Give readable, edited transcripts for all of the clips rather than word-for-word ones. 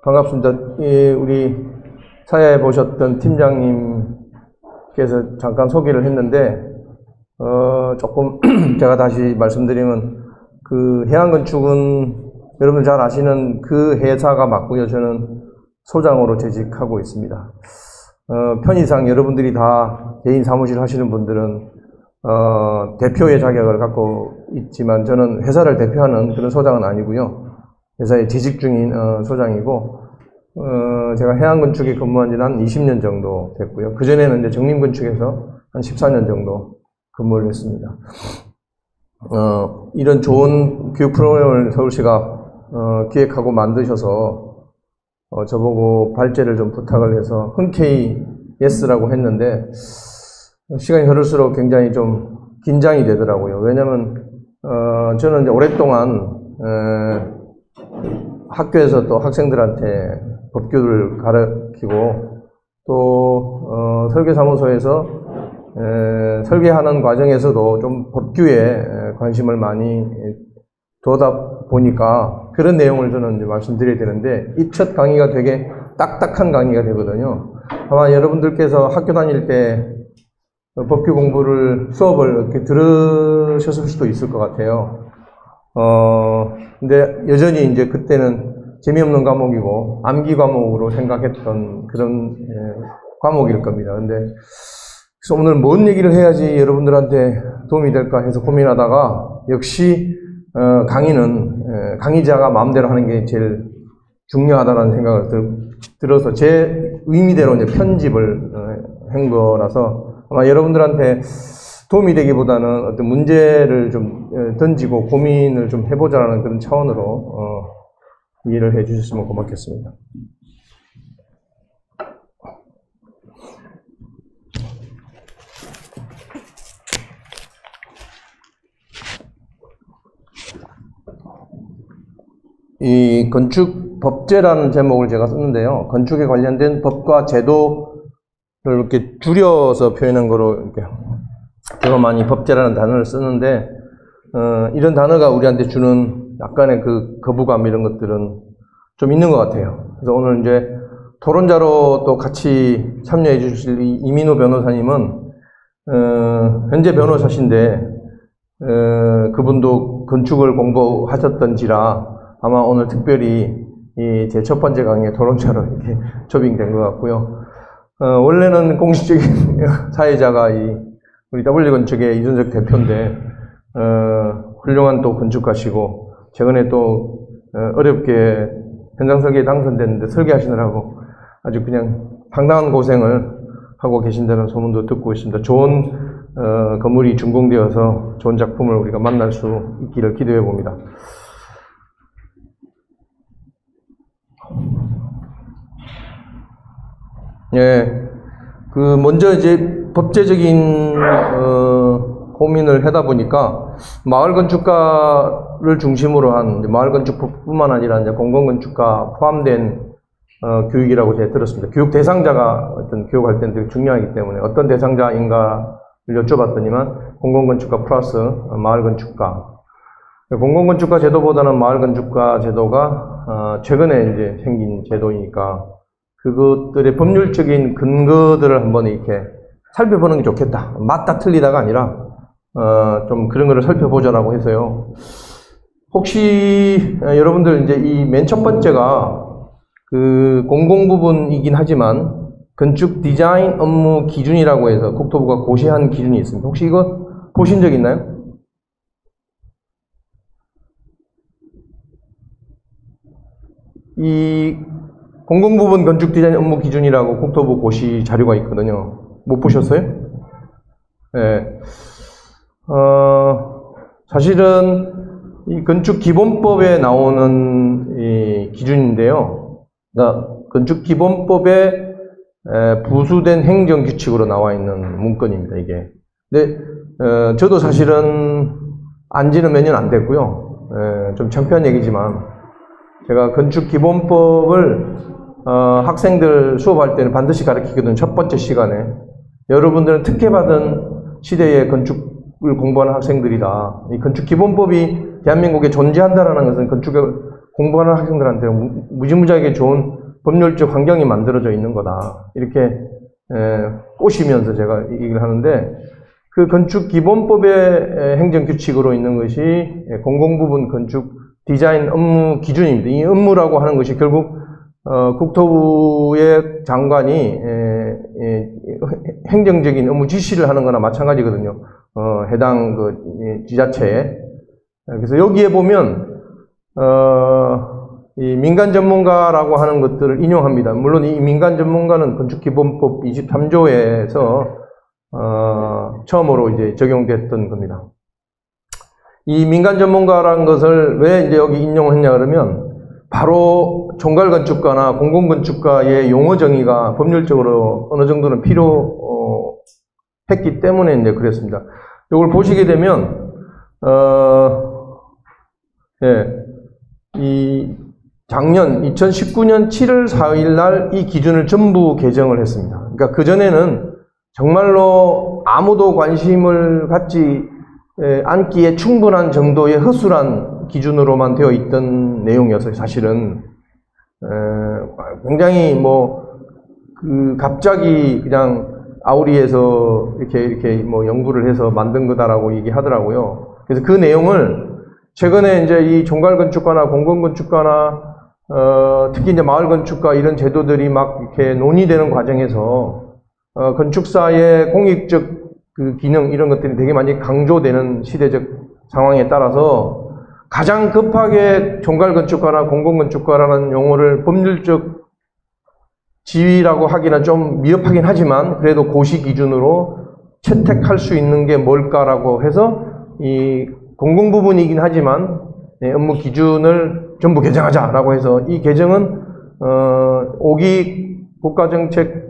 반갑습니다. 우리 사야에 보셨던 팀장님께서 잠깐 소개를 했는데, 조금 제가 다시 말씀드리면, 그 해양건축은 여러분 잘 아시는 그 회사가 맞고요. 저는 소장으로 재직하고 있습니다. 편의상 여러분들이 다 개인 사무실 하시는 분들은 대표의 자격을 갖고 있지만 저는 회사를 대표하는 그런 소장은 아니고요. 회사에 재직 중인 소장이고, 제가 해양건축에 근무한 지는 한 20년 정도 됐고요. 그전에는 이제 정림건축에서 한 14년 정도 근무를 했습니다. 이런 좋은 교육 프로그램을 서울시가 기획하고 만드셔서 저보고 발제를 좀 부탁을 해서 흔쾌히 예스라고 했는데, 시간이 흐를수록 굉장히 좀 긴장이 되더라고요. 왜냐면 저는 이제 오랫동안 학교에서 또 학생들한테 법규를 가르치고 또 설계사무소에서 설계하는 과정에서도 좀 법규에 관심을 많이 두다 보니까 그런 내용을 저는 이제 말씀드려야 되는데, 이 첫 강의가 되게 딱딱한 강의가 되거든요. 아마 여러분들께서 학교 다닐 때 법규 공부를, 수업을 이렇게 들으셨을 수도 있을 것 같아요. 근데 여전히 이제 그때는 재미없는 과목이고 암기 과목으로 생각했던 그런 과목일 겁니다. 근데 그래서 오늘 뭔 얘기를 해야지 여러분들한테 도움이 될까 해서 고민하다가, 역시 강의는 강의자가 마음대로 하는 게 제일 중요하다는 생각을 들어서 제 의미대로 이제 편집을 한 거라서, 아마 여러분들한테 도움이 되기보다는 어떤 문제를 좀 던지고 고민을 좀 해보자라는 그런 차원으로 이해를 해주셨으면 고맙겠습니다. 이 건축 법제라는 제목을 제가 썼는데요. 건축에 관련된 법과 제도를 이렇게 줄여서 표현한 거로 이렇게 제가 많이 법제라는 단어를 쓰는데, 이런 단어가 우리한테 주는 약간의 그 거부감 이런 것들은 좀 있는 것 같아요. 그래서 오늘 이제 토론자로 또 같이 참여해 주실 이민호 변호사님은 현재 변호사신데 그분도 건축을 공부하셨던지라 아마 오늘 특별히 제 첫 번째 강의에 토론자로 이렇게 초빙된 것 같고요. 원래는 공식적인 사회자가 우리 W건축의 이준석 대표인데, 훌륭한 또 건축가시고, 최근에 또 어렵게 현장 설계에 당선됐는데 설계하시느라고 아주 그냥 상당한 고생을 하고 계신다는 소문도 듣고 있습니다. 좋은 건물이 준공되어서 좋은 작품을 우리가 만날 수 있기를 기도해 봅니다. 예, 먼저 이제 법제적인 고민을 하다 보니까 마을 건축가를 중심으로 한 마을 건축법뿐만 아니라 이제 공공건축가 포함된 교육이라고 제가 들었습니다. 교육 대상자가 어떤 교육할 때는 되게 중요하기 때문에 어떤 대상자인가를 여쭤봤더니만 공공건축가 플러스 마을 건축가. 공공건축가 제도보다는 마을 건축가 제도가 최근에 이제 생긴 제도이니까 그것들의 법률적인 근거들을 한번 이렇게 살펴보는 게 좋겠다. 맞다 틀리다가 아니라 좀 그런 거를 살펴보자라고 해서요. 혹시 여러분들 이제 이 맨 첫 번째가 그 공공 부분이긴 하지만 건축 디자인 업무 기준이라고 해서 국토부가 고시한 기준이 있습니다. 혹시 이거 보신 적 있나요? 이 공공부분 건축 디자인 업무 기준이라고 국토부 고시 자료가 있거든요. 못 보셨어요? 네. 사실은 이 건축 기본법에 나오는 이 기준인데요. 그러니까 건축 기본법에 부수된 행정 규칙으로 나와 있는 문건입니다, 이게. 근데 저도 사실은 안지는 몇 년 안 됐고요. 좀 창피한 얘기지만 제가 건축 기본법을 학생들 수업할 때는 반드시 가르치거든요. 첫 번째 시간에. 여러분들은 특혜받은 시대의 건축을 공부하는 학생들이다. 이 건축 기본법이 대한민국에 존재한다는 것은 건축을 공부하는 학생들한테 무지무지하게 좋은 법률적 환경이 만들어져 있는 거다. 이렇게 꼬시면서 제가 얘기를 하는데, 그 건축기본법의 행정규칙으로 있는 것이 공공부분 건축 디자인 업무 기준입니다. 이 업무라고 하는 것이 결국 국토부의 장관이 행정적인 업무 지시를 하는 거나 마찬가지거든요. 해당 그 지자체에. 그래서 여기에 보면 이 민간 전문가라고 하는 것들을 인용합니다. 물론 이 민간 전문가는 건축기본법 23조에서 처음으로 이제 적용됐던 겁니다. 이 민간 전문가라는 것을 왜 이제 여기 인용했냐 그러면 바로 총괄건축가나 공공건축가의 용어 정의가 법률적으로 어느 정도는 필요했기 때문에 이제 그랬습니다. 이걸 보시게 되면 이 작년 2019년 7월 4일 날 이 기준을 전부 개정을 했습니다. 그러니까 그전에는 정말로 아무도 관심을 갖지 않기에 충분한 정도의 허술한 기준으로만 되어 있던 내용이었어요. 사실은 굉장히 갑자기 그냥 아우리에서 이렇게 연구를 해서 만든 거다라고 얘기하더라고요. 그래서 그 내용을 최근에 이제 이 총괄건축가나 공공건축가나 특히 이제 마을건축가 이런 제도들이 막 이렇게 논의되는 과정에서 건축사의 공익적 그 기능 이런 것들이 되게 많이 강조되는 시대적 상황에 따라서 가장 급하게 총괄건축가나 공공건축가라는 용어를 법률적 지위라고 하기는 좀 미흡하긴 하지만 그래도 고시 기준으로 채택할 수 있는 게 뭘까라고 해서 이 공공부분이긴 하지만 업무 기준을 전부 개정하자라고 해서 이 개정은 5기 국가정책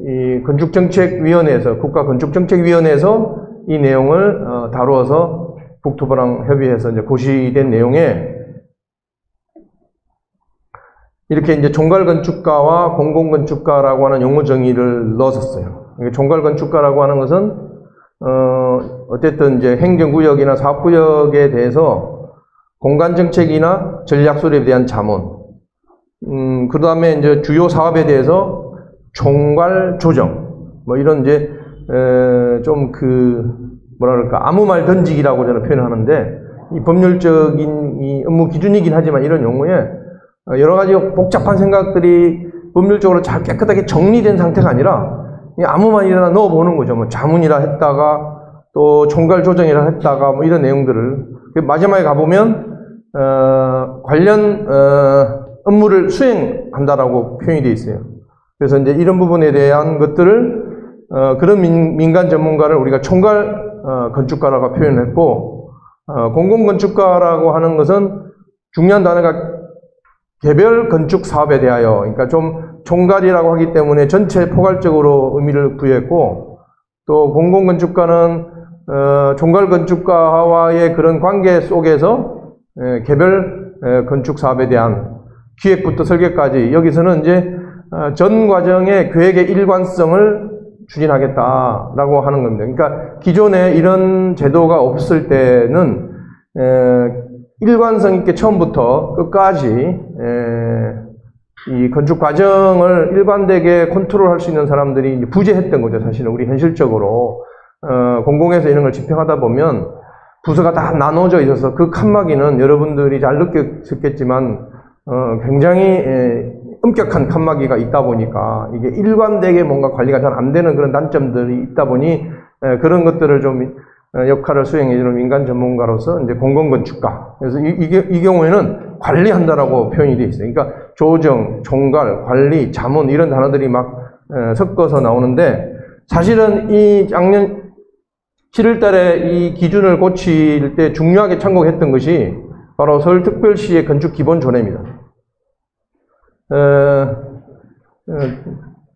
이 건축정책위원회에서 국가건축정책위원회에서 이 내용을 다루어서 국토부랑 협의해서 이제 고시된 내용에 이렇게 이제 총괄건축가와 공공건축가라고 하는 용어 정의를 넣었어요. 총괄건축가라고 하는 것은 어쨌든 이제 행정구역이나 사업구역에 대해서 공간정책이나 전략수립에 대한 자문, 그 다음에 이제 주요 사업에 대해서 총괄 조정, 이런 이제 좀 뭐랄까 아무 말 던지기라고 저는 표현하는데 이 법률적인 이 업무 기준이긴 하지만 이런 용어에 여러 가지 복잡한 생각들이 법률적으로 잘 깨끗하게 정리된 상태가 아니라 아무 말이나 넣어보는 거죠. 자문이라 했다가 또 총괄 조정이라 했다가 이런 내용들을 마지막에 가보면 관련 업무를 수행한다라고 표현이 되어 있어요. 그래서 이제 이런 부분에 대한 것들을 그런 민간 전문가를 우리가 총괄 건축가라고 표현했고 공공건축가라고 하는 것은 중요한 단어가 개별 건축 사업에 대하여, 그러니까 좀 총괄이라고 하기 때문에 전체 포괄적으로 의미를 부여했고, 또 공공건축가는 총괄 건축가와의 그런 관계 속에서 개별 건축 사업에 대한 기획부터 설계까지 여기서는 이제 전 과정의 계획의 일관성을 추진하겠다라고 하는 겁니다. 그러니까 기존에 이런 제도가 없을 때는 일관성 있게 처음부터 끝까지 이 건축 과정을 일관되게 컨트롤할 수 있는 사람들이 이제 부재했던 거죠. 사실은 우리 현실적으로 공공에서 이런 걸 집행하다 보면 부서가 다 나눠져 있어서 그 칸막이는 여러분들이 잘 느꼈겠지만 굉장히 엄격한 칸막이가 있다 보니까 이게 일관되게 뭔가 관리가 잘 안 되는 그런 단점들이 있다 보니 그런 것들을 좀 역할을 수행해주는 민간 전문가로서 이제 공공건축가. 그래서 이 경우에는 관리한다라고 표현이 되어 있어요. 그러니까 조정, 총괄, 관리, 자문 이런 단어들이 막 섞어서 나오는데 사실은 이 작년 7월 달에 이 기준을 고칠 때 중요하게 참고했던 것이 바로 서울특별시의 건축기본조례입니다.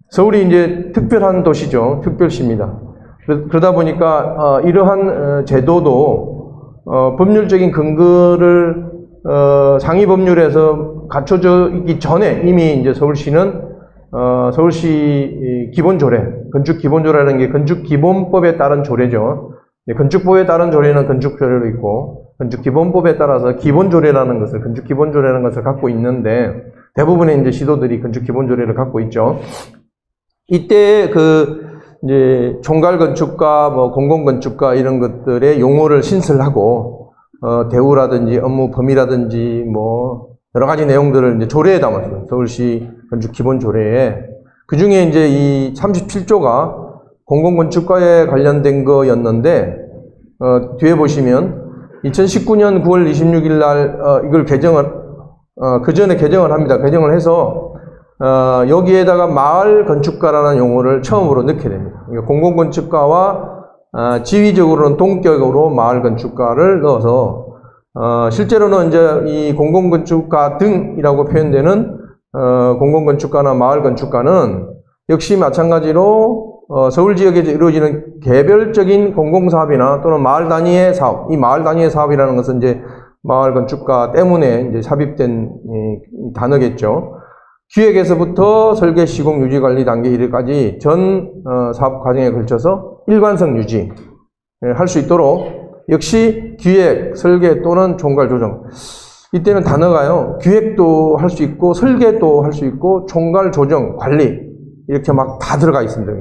서울이 이제 특별한 도시죠. 특별시입니다. 그러다 보니까 이러한 제도도 법률적인 근거를 상위 법률에서 갖춰져 있기 전에 이미 이제 서울시는 서울시 기본조례, 건축기본조례라는 게 건축기본법에 따른 조례죠. 건축법에 따른 조례는 건축조례로 있고 건축기본법에 따라서 기본조례라는 것을, 건축기본조례라는 것을 갖고 있는데, 대부분의 이제 시도들이 건축기본조례를 갖고 있죠. 이때 이제 총괄건축가, 뭐 공공건축가 이런 것들의 용어를 신설하고, 대우라든지 업무 범위라든지 뭐 여러 가지 내용들을 이제 조례에 담았어요. 서울시 건축기본조례에. 그 중에 이제 이 37조가 공공건축과에 관련된 거였는데, 뒤에 보시면 2019년 9월 26일 날 이걸 그 전에 개정을 합니다. 개정을 해서 여기에다가 마을건축가라는 용어를 처음으로 넣게 됩니다. 그러니까 공공건축가와 지위적으로는 동격으로 마을건축가를 넣어서 실제로는 이제 이 공공건축가 등이라고 표현되는 공공건축가나 마을건축가는 역시 마찬가지로 서울 지역에서 이루어지는 개별적인 공공사업이나 또는 마을 단위의 사업, 이 마을 단위의 사업이라는 것은 이제 마을 건축가 때문에 이제 삽입된 단어겠죠. 기획에서부터 설계, 시공, 유지, 관리 단계 이르까지 전 사업 과정에 걸쳐서 일관성 유지 할 수 있도록 역시 기획, 설계 또는 총괄 조정. 이때는 단어가요. 기획도 할 수 있고 설계도 할 수 있고 총괄 조정, 관리 이렇게 막 다 들어가 있습니다.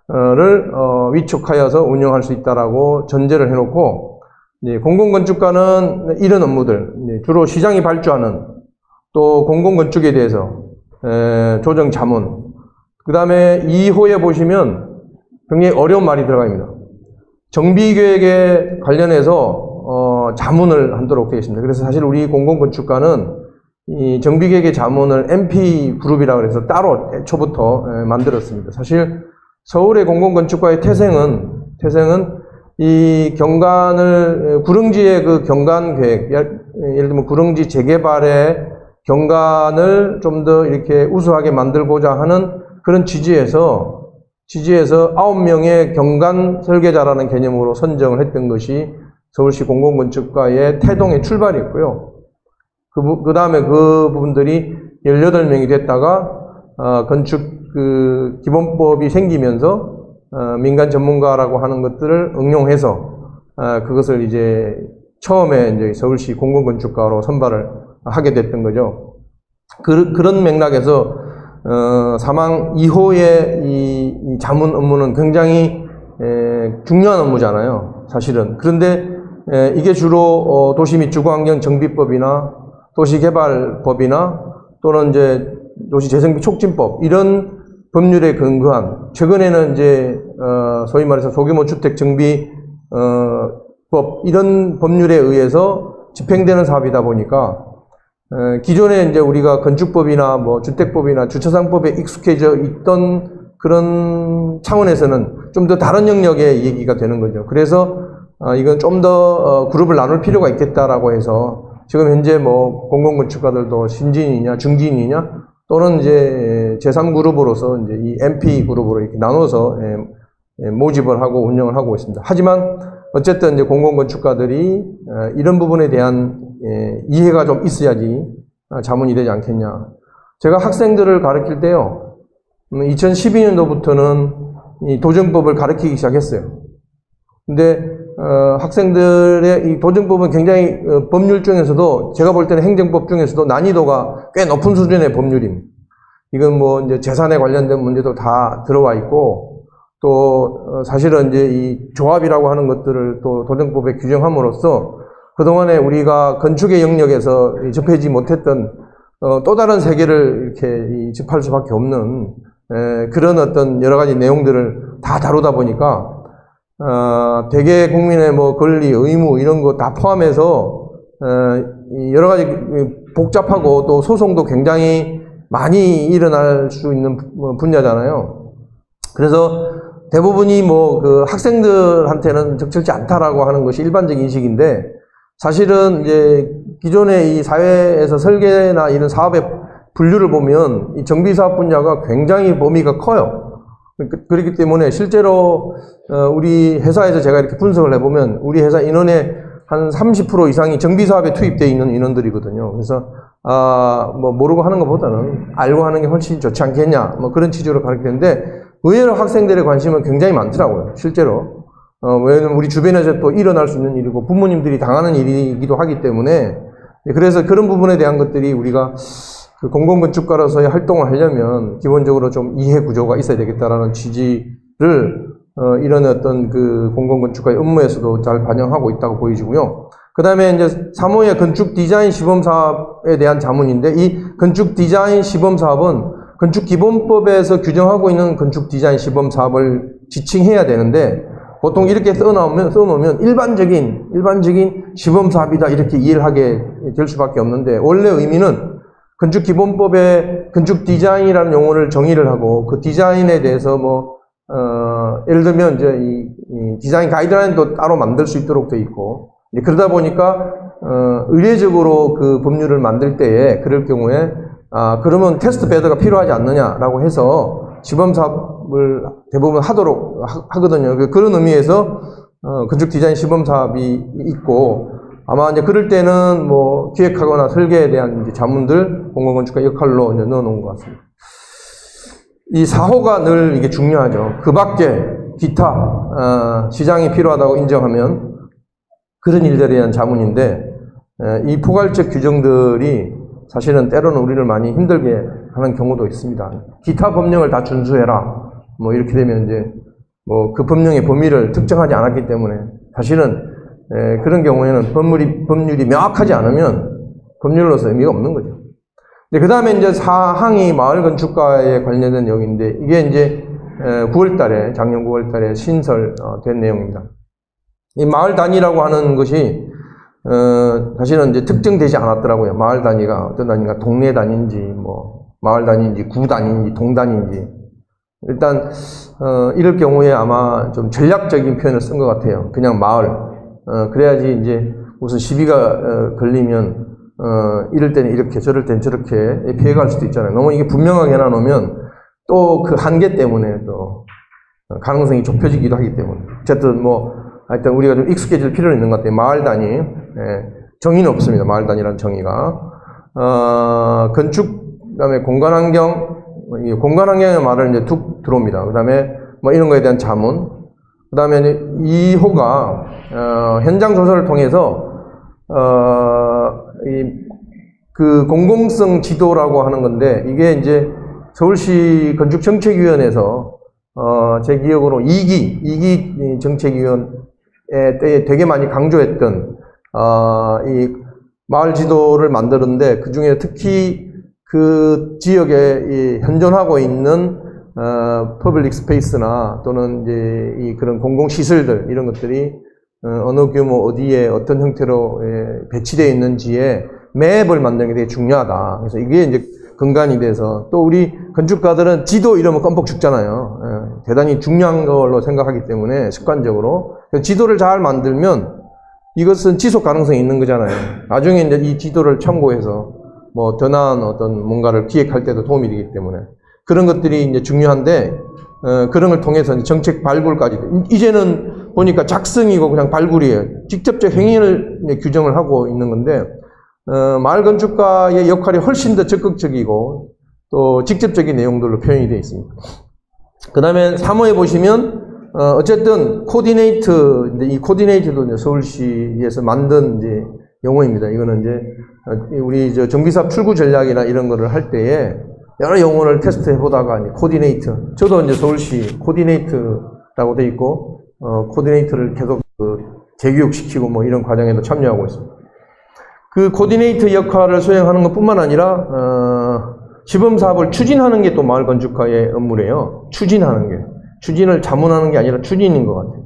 를 위촉하여서 운영할 수 있다라고 전제를 해놓고, 이제 공공건축가는 이런 업무들, 주로 시장이 발주하는 또 공공건축에 대해서 조정 자문, 그 다음에 2호에 보시면 굉장히 어려운 말이 들어가 있습니다. 정비계획에 관련해서 자문을 하도록 되어 있습니다. 그래서 사실 우리 공공건축가는 이 정비계획의 자문을 MP 그룹이라고 해서 따로 애초부터 만들었습니다. 사실 서울의 공공건축가의 태생은 이 경관을, 구릉지의 그 경관계획, 예를 들면 구릉지 재개발의 경관을 좀 더 이렇게 우수하게 만들고자 하는 그런 지지에서 9명의 경관 설계자라는 개념으로 선정을 했던 것이 서울시 공공건축가의 태동의 출발이었고요. 그 다음에 그 부분들이 18명이 됐다가, 기본법이 생기면서, 민간 전문가라고 하는 것들을 응용해서, 그것을 이제 처음에 이제 서울시 공공건축가로 선발을 하게 됐던 거죠. 그런 맥락에서, 사망 2호의 이 자문 업무는 굉장히, 중요한 업무잖아요. 사실은. 그런데, 이게 주로, 도시 및 주거환경 정비법이나 도시개발법이나 또는 이제 도시재생비 촉진법 이런 법률에 근거한, 최근에는 이제 소위 말해서 소규모 주택 정비 법 이런 법률에 의해서 집행되는 사업이다 보니까 기존에 이제 우리가 건축법이나 뭐 주택법이나 주차장법에 익숙해져 있던 그런 차원에서는 좀 더 다른 영역의 얘기가 되는 거죠. 그래서 이건 좀 더 그룹을 나눌 필요가 있겠다라고 해서 지금 현재 뭐 공공건축가들도 신진이냐 중진이냐 또는 이제 제3그룹으로서 이제 이 MP 그룹으로 이렇게 나눠서 모집을 하고 운영을 하고 있습니다. 하지만 어쨌든 이제 공공건축가들이 이런 부분에 대한 이해가 좀 있어야지 자문이 되지 않겠냐. 제가 학생들을 가르칠 때요, 2012년도부터는 이 도정법을 가르치기 시작했어요. 근데 학생들의 이 도정법은 굉장히 법률 중에서도 제가 볼 때는 행정법 중에서도 난이도가 꽤 높은 수준의 법률입니다. 이건 뭐 이제 재산에 관련된 문제도 다 들어와 있고 또 사실은 이제 이 조합이라고 하는 것들을 또 도정법에 규정함으로써 그동안에 우리가 건축의 영역에서 접하지 못했던 또 다른 세계를 이렇게 접할 수밖에 없는 그런 어떤 여러 가지 내용들을 다 다루다 보니까 대개 국민의 뭐 권리, 의무 이런 거 다 포함해서 여러 가지 복잡하고 또 소송도 굉장히 많이 일어날 수 있는 분야잖아요. 그래서 대부분이 뭐 그 학생들한테는 적절치 않다라고 하는 것이 일반적인 인식인데 사실은 이제 기존의 이 사회에서 설계나 이런 사업의 분류를 보면 이 정비사업 분야가 굉장히 범위가 커요. 그렇기 때문에 실제로 우리 회사에서 제가 이렇게 분석을 해보면 우리 회사 인원의 한 30% 이상이 정비사업에 투입되어 있는 인원들이거든요. 그래서 뭐 모르고 하는 것보다는 알고 하는 게 훨씬 좋지 않겠냐 뭐 그런 취지로 가르치는데 의외로 학생들의 관심은 굉장히 많더라고요. 실제로 왜냐면 우리 주변에서 또 일어날 수 있는 일이고 부모님들이 당하는 일이기도 하기 때문에 그래서 그런 부분에 대한 것들이 우리가 그 공공건축가로서의 활동을 하려면 기본적으로 좀 이해 구조가 있어야 되겠다라는 취지를 이런 어떤 그 공공건축가의 업무에서도 잘 반영하고 있다고 보여지고요. 그 다음에 이제 3호의 건축 디자인 시범 사업에 대한 자문인데 이 건축 디자인 시범 사업은 건축기본법에서 규정하고 있는 건축 디자인 시범 사업을 지칭해야 되는데 보통 이렇게 써놓으면 일반적인 시범 사업이다 이렇게 이해를 하게 될 수밖에 없는데 원래 의미는 건축기본법에 건축 디자인이라는 용어를 정의를 하고 그 디자인에 대해서 예를 들면 이제 이 디자인 가이드라인도 따로 만들 수 있도록 돼 있고 그러다 보니까 의례적으로 그 법률을 만들 때에 그럴 경우에 그러면 테스트 베드가 필요하지 않느냐라고 해서 시범 사업을 대부분 하거든요. 그런 의미에서 건축 디자인 시범 사업이 있고 아마 이제 그럴 때는 기획하거나 설계에 대한 이제 자문들 공공건축가 역할로 이제 넣어놓은 것 같습니다. 이 4호가 늘 이게 중요하죠. 그 밖에 기타 시장이 필요하다고 인정하면 그런 일들에 대한 자문인데 이 포괄적 규정들이 사실은 때로는 우리를 많이 힘들게 하는 경우도 있습니다. 기타 법령을 다 준수해라. 이렇게 되면 이제 그 법령의 범위를 특정하지 않았기 때문에 사실은 그런 경우에는 법률이 명확하지 않으면 법률로서 의미가 없는 거죠. 그 다음에 이제 4항이 마을 건축가에 관련된 내용인데 이게 이제 9월달에 작년 9월달에 신설된 내용입니다. 이 마을 단위라고 하는 것이 사실은 이제 특정되지 않았더라고요. 마을 단위가 어떤 단위가 동네 단위인지 마을 단위인지 구 단위인지 동 단위인지 일단 이럴 경우에 아마 좀 전략적인 표현을 쓴 것 같아요. 그냥 마을 그래야지 이제 무슨 시비가 걸리면 이럴 때는 이렇게 저럴 때는 저렇게 피해갈 수도 있잖아요. 너무 이게 분명하게 해놔놓으면 또 그 한계 때문에 또 가능성이 좁혀지기도 하기 때문에 어쨌든 하여튼 우리가 좀 익숙해질 필요는 있는 것 같아요. 마을 단위 정의는 없습니다. 마을 단위라는 정의가 건축 그다음에 공간환경의 말을 이제 툭 들어옵니다. 그다음에 이런 거에 대한 자문. 그다음에 2호가 현장 조사를 통해서 그 공공성 지도라고 하는 건데 이게 이제 서울시 건축정책위원회에서 제 기억으로 2기 정책위원 때에 되게 많이 강조했던 이 마을 지도를 만드는데 그 중에 특히 그 지역에 이 현존하고 있는 퍼블릭 스페이스나 또는 이제 이 그런 공공 시설들 이런 것들이 어느 규모 어디에 어떤 형태로 배치되어 있는지에 맵을 만드는 게 되게 중요하다. 그래서 이게 이제 근간이 돼서 또 우리 건축가들은 지도 이러면 껌뻑 죽잖아요. 대단히 중요한 걸로 생각하기 때문에 습관적으로 지도를 잘 만들면 이것은 지속 가능성이 있는 거잖아요. 나중에 이제 이 지도를 참고해서 더 나은 어떤 뭔가를 기획할 때도 도움이 되기 때문에 그런 것들이 이제 중요한데 그런 걸 통해서 정책 발굴까지 이제는 보니까 작성이고 그냥 발굴이에요. 직접적 행위를 규정을 하고 있는 건데 마을 건축가의 역할이 훨씬 더 적극적이고 또 직접적인 내용들로 표현이 되어 있습니다. 그 다음에 3호에 보시면 어쨌든 코디네이트, 이 코디네이트도 이제 서울시에서 만든 이제 용어입니다. 이거는 이제 우리 정비사업 출구 전략이나 이런 거를 할 때에 여러 용어를 테스트해 보다가 코디네이트. 저도 이제 서울시 코디네이트라고 돼 있고 코디네이트를 계속 재교육시키고 이런 과정에도 참여하고 있습니다. 그 코디네이터 역할을 수행하는 것뿐만 아니라 시범 사업을 추진하는 게 또 마을 건축가의 업무래요. 추진하는 게. 추진을 자문하는 게 아니라 추진인 것 같아요.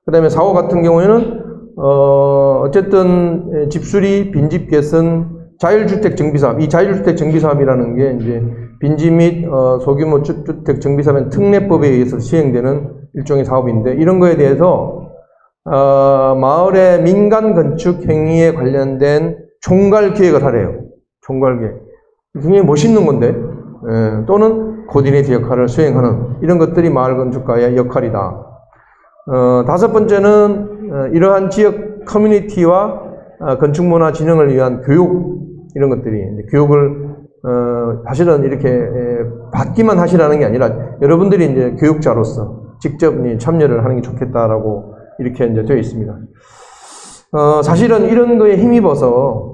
그 다음에 4호 같은 경우에는 어쨌든 집수리, 빈집 개선, 자율주택 정비사업. 이 자율주택 정비사업이라는 게 이제 빈집 및 소규모 주택 정비사업은 특례법에 의해서 시행되는 일종의 사업인데 이런 거에 대해서 마을의 민간 건축 행위에 관련된 총괄 기획을 하래요. 총괄 기획. 굉장히 멋있는 건데, 또는 코디네이터 역할을 수행하는 이런 것들이 마을 건축가의 역할이다. 5번째는 이러한 지역 커뮤니티와 건축 문화 진흥을 위한 교육 이런 것들이 교육을 사실은 이렇게 받기만 하시라는 게 아니라 여러분들이 이제 교육자로서 직접 참여를 하는 게 좋겠다라고 이렇게 이제 되어 있습니다. 사실은 이런 거에 힘입어서,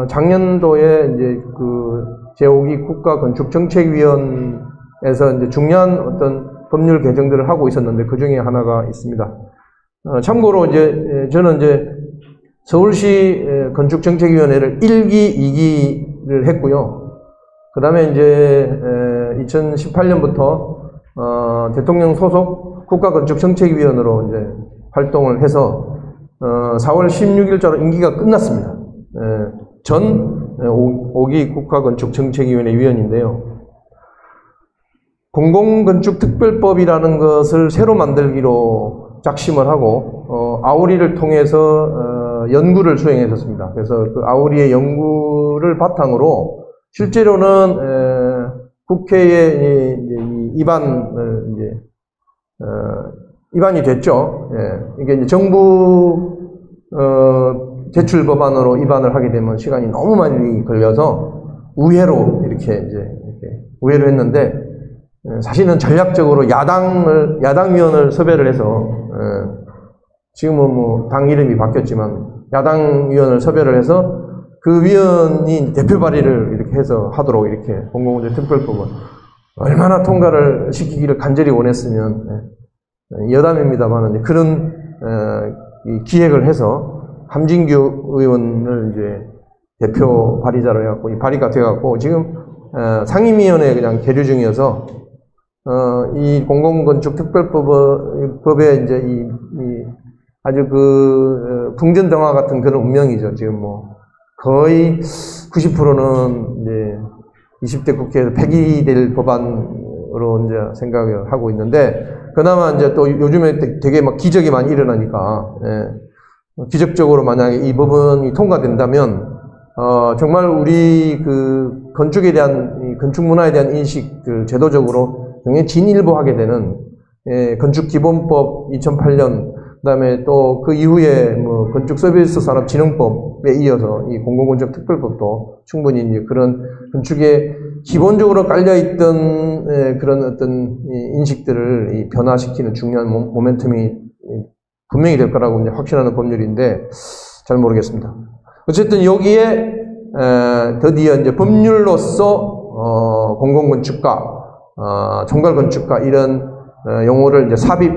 작년도에 이제 그 제5기 국가건축정책위원회에서 이제 중요한 어떤 법률 개정들을 하고 있었는데 그 중에 하나가 있습니다. 참고로 이제 저는 이제 서울시 건축정책위원회를 1기, 2기를 했고요. 그 다음에 이제 2018년부터 대통령 소속 국가건축정책위원으로 이제 활동을 해서 4월 16일자로 임기가 끝났습니다. 전 5기 국가건축정책위원회 위원인데요. 공공건축특별법이라는 것을 새로 만들기로 작심을 하고 아우리를 통해서 연구를 수행했었습니다. 그래서 그 아우리의 연구를 바탕으로 실제로는 국회에 입안이 됐죠. 이게 이제 정부 제출 법안으로 입안을 하게 되면 시간이 너무 많이 걸려서 우회로 이렇게 우회로 했는데, 사실은 전략적으로 야당위원을 섭외를 해서, 지금은 뭐 당 이름이 바뀌었지만 야당위원을 섭외를 해서 그 위원이 대표 발의를 이렇게 해서 하도록 이렇게 공공건축특별법은 얼마나 통과를 시키기를 간절히 원했으면, 여담입니다만 그런 기획을 해서 함진규 의원을 이제 대표 발의자로 해갖고 발의가 돼갖고 지금 상임위원회에 그냥 계류 중이어서 이 공공건축특별법의 이제 아주 그 풍전등화 같은 그런 운명이죠. 지금 뭐 거의 90%는 이제 20대 국회에서 폐기될 법안으로 이제 생각을 하고 있는데, 그나마 이제 또 요즘에 되게 막 기적이 많이 일어나니까, 기적적으로 만약에 이 법안이 통과된다면, 정말 우리 그 건축에 대한, 이 건축 문화에 대한 인식을 제도적으로 굉장히 진일보하게 되는, 건축기본법 2008년, 그 다음에 또 그 이후에 뭐 건축서비스산업진흥법에 이어서 이 공공건축특별법도 충분히 이제 그런 건축에 기본적으로 깔려있던 그런 어떤 인식들을 변화시키는 중요한 모멘텀이 분명히 될 거라고 이제 확신하는 법률인데 잘 모르겠습니다. 어쨌든 여기에 드디어 이제 법률로서 공공건축가, 총괄건축가 이런 용어를 이제 삽입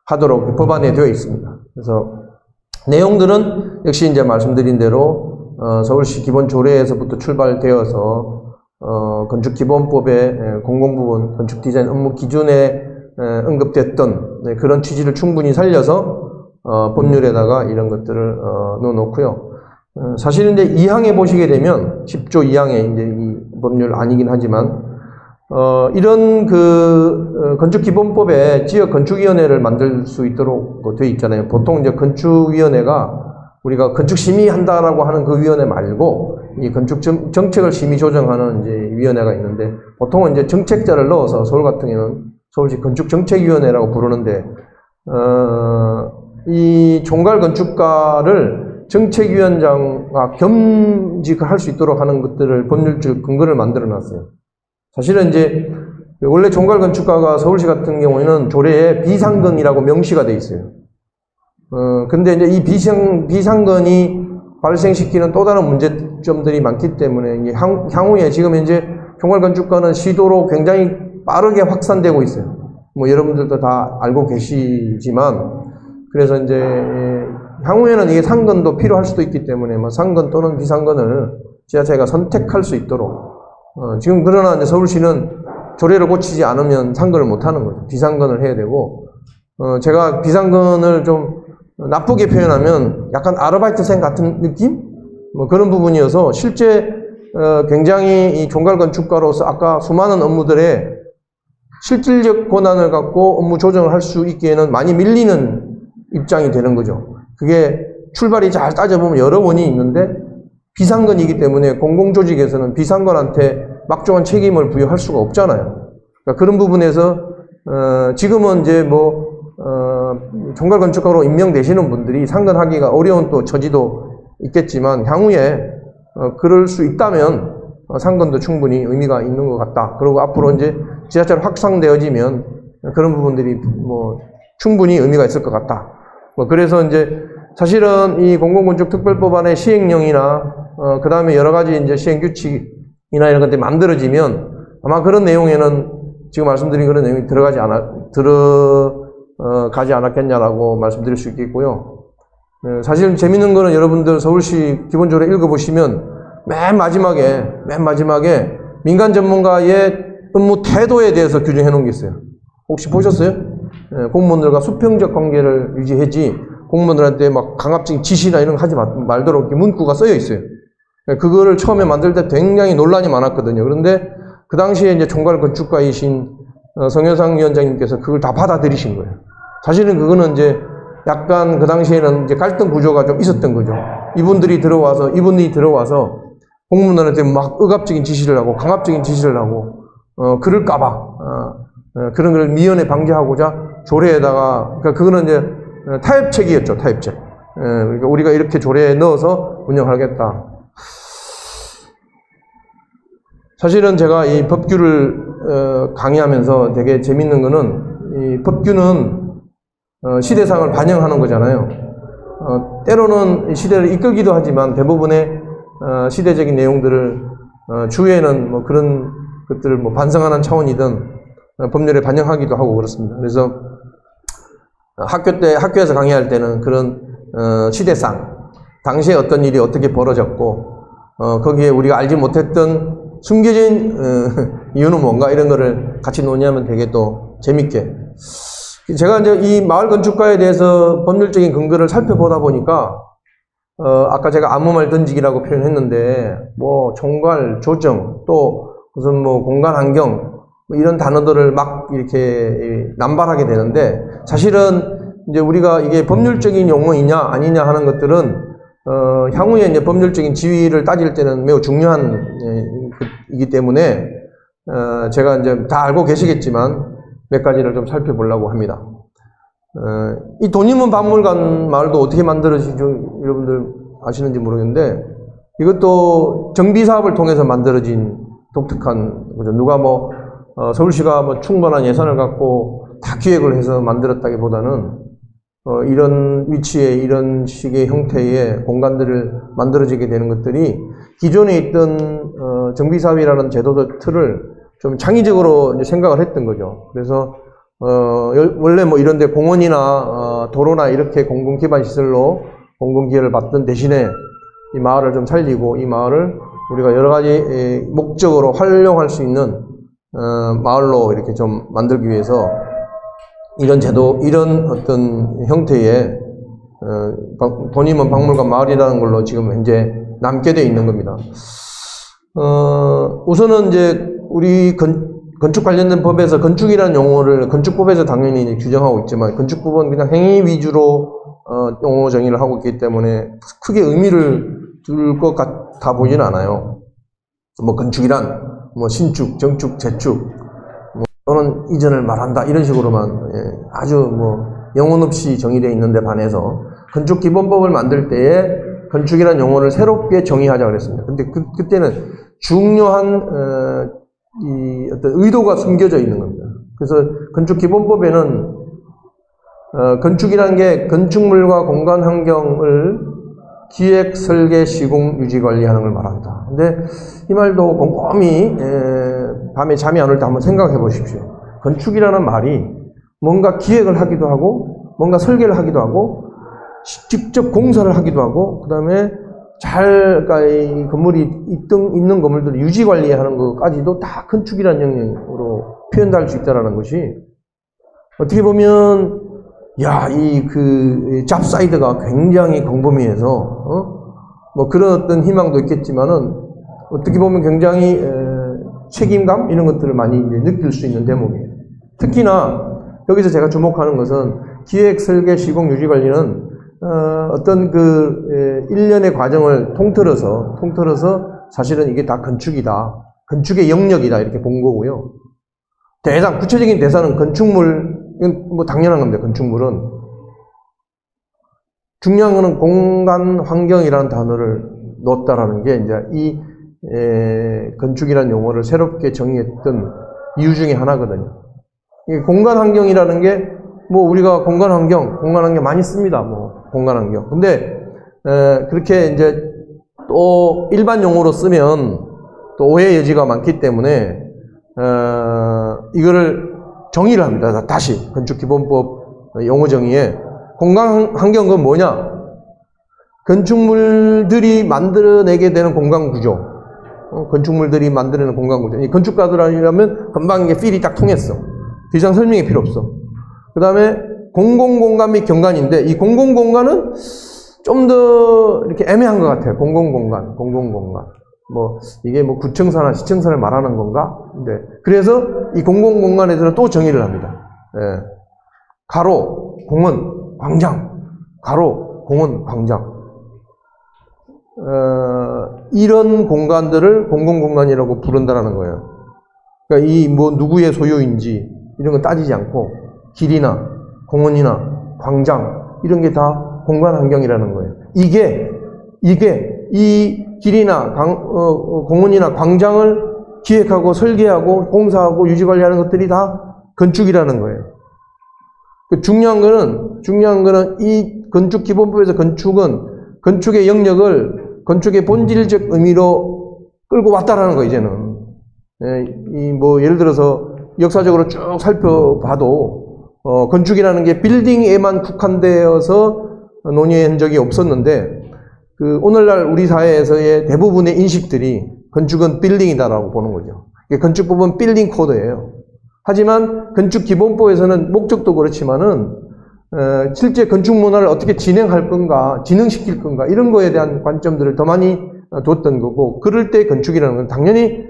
하도록 법안에 되어 있습니다. 그래서 내용들은 역시 이제 말씀드린 대로 서울시 기본조례에서부터 출발되어서 건축기본법의 공공부문 건축디자인 업무 기준에 언급됐던 그런 취지를 충분히 살려서 법률에다가 이런 것들을 넣어놓고요. 사실은 이제 2항에 보시게 되면 10조 2항에 이제 이 법률 아니긴 하지만 이런 그 건축기본법에 지역건축위원회를 만들 수 있도록 되어 있잖아요. 보통 이제 건축위원회가 우리가 건축심의한다라고 하는 그 위원회 말고 이 건축정책을 심의 조정하는 이제 위원회가 있는데, 보통은 이제 정책자를 넣어서 서울 같은 경우는 서울시 건축정책위원회라고 부르는데, 이 총괄건축가를 정책위원장과 겸직을 할 수 있도록 하는 것들을 법률적 근거를 만들어 놨어요. 사실은 이제 원래 총괄건축가가 서울시 같은 경우에는 조례에 비상건이라고 명시가 돼 있어요. 근데 이제 이 비상건이 발생시키는 또 다른 문제점들이 많기 때문에 이게 향후에 지금 이제 총괄건축가는 시도로 굉장히 빠르게 확산되고 있어요. 뭐 여러분들도 다 알고 계시지만, 그래서 이제 향후에는 이게 상건도 필요할 수도 있기 때문에 뭐 상건 또는 비상건을 지자체가 선택할 수 있도록 지금 그러나 이제 서울시는 조례를 고치지 않으면 상건을 못 하는 거죠. 비상건을 해야 되고, 제가 비상건을 좀 나쁘게 표현하면 약간 아르바이트생 같은 느낌? 뭐 그런 부분이어서 실제 굉장히 이 총괄건축가로서 아까 수많은 업무들에 실질적 권한을 갖고 업무 조정을 할 수 있기에는 많이 밀리는 입장이 되는 거죠. 그게 출발이 잘 따져보면 여러 원이 있는데 비상건이기 때문에 공공조직에서는 비상건한테 막중한 책임을 부여할 수가 없잖아요. 그러니까 그런 부분에서 지금은 이제 뭐 총괄건축가로 임명되시는 분들이 상건하기가 어려운 또 처지도 있겠지만, 향후에 그럴 수 있다면 상건도 충분히 의미가 있는 것 같다. 그리고 앞으로 이제 지자체로 확산되어지면 그런 부분들이 뭐 충분히 의미가 있을 것 같다. 뭐 그래서 이제 사실은 이 공공건축특별법안의 시행령이나 그 다음에 여러 가지 이제 시행규칙이나 이런 것들이 만들어지면 아마 그런 내용에는 지금 말씀드린 그런 내용이 들어가지 않았겠냐라고 말씀드릴 수 있겠고요. 사실 재밌는 거는 여러분들 서울시 기본적으로 읽어보시면 맨 마지막에 민간 전문가의 업무 태도에 대해서 규정해 놓은 게 있어요. 혹시 보셨어요? 공무원들과 수평적 관계를 유지해지 공무원들한테 막 강압적인 지시나 이런 거 하지 말도록 이렇게 문구가 써여 있어요. 그거를 처음에 만들 때 굉장히 논란이 많았거든요. 그런데 그 당시에 이제 총괄 건축가이신 성현상 위원장님께서 그걸 다 받아들이신 거예요. 사실은 그거는 이제 약간 그 당시에는 이제 갈등 구조가 좀 있었던 거죠. 이분이 들어와서 공무원들한테 막 억압적인 지시를 하고 강압적인 지시를 하고 그럴까봐 그런 걸 미연에 방지하고자 조례에다가 그러니까 그거는 이제 타협책이었죠. 타협책. 그러니까 우리가 이렇게 조례에 넣어서 운영하겠다. 사실은 제가 이 법규를 강의하면서 되게 재밌는 거는 이 법규는 시대상을 반영하는 거잖아요. 때로는 시대를 이끌기도 하지만 대부분의 시대적인 내용들을 주에는 뭐 그런 것들을 뭐 반성하는 차원이든 법률에 반영하기도 하고 그렇습니다. 그래서 학교에서 강의할 때는 그런 시대상, 당시에 어떤 일이 어떻게 벌어졌고 거기에 우리가 알지 못했던 숨겨진 이유는 뭔가 이런 거를 같이 논의하면 되게 또 재밌게. 제가 이제 이 마을 건축가에 대해서 법률적인 근거를 살펴보다 보니까 아까 제가 아무 말 던지기라고 표현했는데 뭐 총괄, 조정, 또 무슨 뭐 공간 환경 뭐 이런 단어들을 막 이렇게 남발하게 되는데 사실은 이제 우리가 이게 법률적인 용어이냐 아니냐 하는 것들은 향후에 이제 법률적인 지위를 따질 때는 매우 중요한 이기 때문에 제가 이제 다 알고 계시겠지만 몇 가지를 좀 살펴보려고 합니다. 이 돈이문 박물관 마을도 어떻게 만들어지죠? 여러분들 아시는지 모르겠는데 이것도 정비 사업을 통해서 만들어진 독특한 거죠. 누가 뭐 서울시가 뭐 충분한 예산을 갖고 다 기획을 해서 만들었다기보다는 이런 위치에 이런 식의 형태의 공간들을 만들어지게 되는 것들이 기존에 있던 정비사업이라는 제도적 틀을 좀 창의적으로 이제 생각을 했던 거죠. 그래서 원래 뭐 이런데 공원이나 도로나 이렇게 공공기반시설로 공공기회를 받던 대신에 이 마을을 좀 살리고 이 마을을 우리가 여러 가지 목적으로 활용할 수 있는 마을로 이렇게 좀 만들기 위해서 이런 제도, 이런 어떤 형태의 돈이문 박물관 마을이라는 걸로 지금 현재 남게 돼 있는 겁니다. 우선은 이제 우리 건축 관련된 법에서 건축이라는 용어를 건축법에서 당연히 이제 규정하고 있지만 건축법은 그냥 행위 위주로 용어 정의를 하고 있기 때문에 크게 의미를 둘 것 같아 보지는 않아요. 뭐 건축이란 뭐 신축, 정축, 재축 또는 이전을 말한다 이런 식으로만 아주 뭐 영혼 없이 정의되어 있는데 반해서 건축기본법을 만들 때에 건축이라는 용어를 새롭게 정의하자 그랬습니다. 근데 그때는 중요한 이 어떤 의도가 숨겨져 있는 겁니다. 그래서 건축기본법에는 건축이라는 게 건축물과 공간 환경을 기획, 설계, 시공, 유지, 관리하는 걸 말한다. 근데 이 말도 곰곰이 밤에 잠이 안 올 때 한번 생각해 보십시오. 건축이라는 말이 뭔가 기획을 하기도 하고 뭔가 설계를 하기도 하고 직접 공사를 하기도 하고 그 다음에 그러니까 이 건물이 있는 건물들을 유지 관리하는 것까지도 다 건축이라는 영역으로 표현될 수 있다는 것이 어떻게 보면 이 잡사이드가 굉장히 광범위해서 뭐 그런 어떤 희망도 있겠지만은 어떻게 보면 굉장히 책임감 이런 것들을 많이 이제 느낄 수 있는 대목이에요. 특히나 여기서 제가 주목하는 것은 기획, 설계, 시공, 유지 관리는 어떤 일련의 과정을 통틀어서 사실은 이게 다 건축이다. 건축의 영역이다. 이렇게 본 거고요. 구체적인 대상은 건축물, 이건 뭐 당연한 겁니다. 건축물은. 중요한 거는 공간 환경이라는 단어를 넣었다라는 게 이제 이 건축이라는 용어를 새롭게 정의했던 이유 중에 하나거든요. 공간 환경이라는 게 뭐 우리가 공간 환경 많이 씁니다. 뭐 공간 환경. 근데 그렇게 이제 또 일반 용어로 쓰면 또 오해 여지가 많기 때문에 이거를 정의를 합니다. 다시 건축기본법 용어 정의에 공간 환경은 뭐냐? 건축물들이 만들어내게 되는 공간 구조. 건축물들이 만들어내는 공간 구조. 이 건축가들이라면 금방 이게 필이 딱 통했어. 더 이상 설명이 필요 없어. 그 다음에 공공공간 및 경관인데, 이 공공공간은 좀 더 이렇게 애매한 것 같아요. 공공공간. 뭐, 이게 뭐 구청사나 시청사를 말하는 건가? 근데, 그래서 이 공공공간에 대해서 또 정의를 합니다. 예. 가로, 공원, 광장. 가로, 공원, 광장. 이런 공간들을 공공공간이라고 부른다라는 거예요. 그러니까 이 뭐 누구의 소유인지 이런 거 따지지 않고 길이나 공원이나 광장 이런 게 다 공간 환경이라는 거예요. 이게 이 길이나 공원이나 광장을 기획하고 설계하고 공사하고 유지 관리하는 것들이 다 건축이라는 거예요. 중요한 거는 이 건축기본법에서 건축의 영역을 건축의 본질적 의미로 끌고 왔다라는 거, 이제는. 예를 들어서 역사적으로 쭉 살펴봐도, 건축이라는 게 빌딩에만 국한되어서 논의한 적이 없었는데, 오늘날 우리 사회에서의 대부분의 인식들이 건축은 빌딩이다라고 보는 거죠. 건축법은 빌딩 코드예요. 하지만 건축기본법에서는 목적도 그렇지만은, 실제 건축 문화를 어떻게 진행할 건가, 진행시킬 건가, 이런 거에 대한 관점들을 더 많이 뒀던 거고, 그럴 때 건축이라는 건 당연히,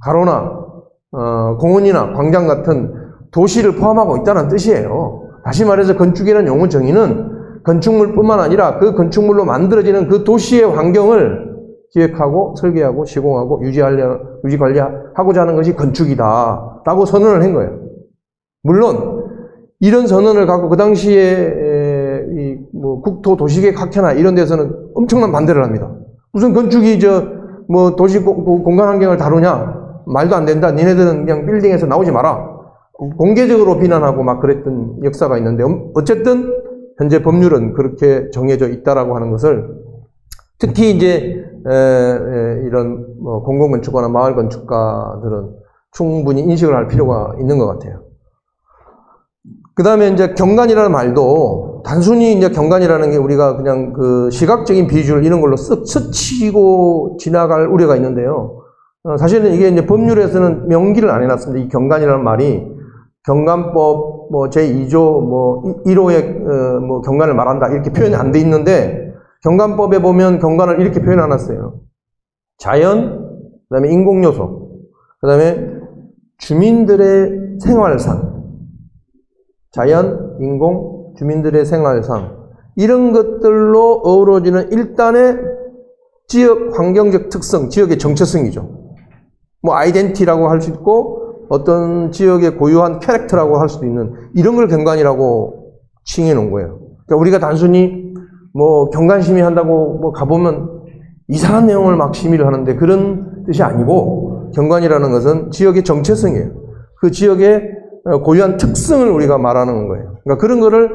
가로나, 공원이나 광장 같은 도시를 포함하고 있다는 뜻이에요. 다시 말해서 건축이라는 용어 정의는 건축물뿐만 아니라 그 건축물로 만들어지는 그 도시의 환경을 기획하고 설계하고 시공하고 유지 관리하고자 하는 것이 건축이다 라고 선언을 한 거예요. 물론 이런 선언을 갖고 그 당시에 뭐 국토 도시계획 학회나 이런 데서는 엄청난 반대를 합니다. 무슨 건축이 뭐 도시 공간 환경을 다루냐? 말도 안 된다. 니네들은 그냥 빌딩에서 나오지 마라. 공개적으로 비난하고 막 그랬던 역사가 있는데, 어쨌든 현재 법률은 그렇게 정해져 있다라고 하는 것을, 특히 이제 이런 뭐 공공건축가나 마을 건축가들은 충분히 인식을 할 필요가 있는 것 같아요. 그 다음에 이제 경관이라는 말도 단순히 이제 경관이라는 게 우리가 그냥 그 시각적인 비주얼 이런 걸로 쓱 스치고 지나갈 우려가 있는데요. 사실은 이게 이제 법률에서는 명기를 안 해놨습니다. 이 경관이라는 말이 경관법 뭐 제2조 뭐 1호의 뭐 경관을 말한다 이렇게 표현이 안 돼 있는데, 경관법에 보면 경관을 이렇게 표현 안 했어요. 자연, 그 다음에 인공요소, 그 다음에 주민들의 생활상, 자연, 인공, 주민들의 생활상, 이런 것들로 어우러지는 일단의 지역 환경적 특성, 지역의 정체성이죠. 뭐 아이덴티티라고 할 수 있고 어떤 지역의 고유한 캐릭터라고 할 수도 있는 이런 걸 경관이라고 칭해 놓은 거예요. 그러니까 우리가 단순히 뭐 경관 심의한다고 뭐 가보면 이상한 내용을 막 심의를 하는데 그런 뜻이 아니고, 경관이라는 것은 지역의 정체성이에요. 그 지역의 고유한 특성을 우리가 말하는 거예요. 그러니까 그런 거를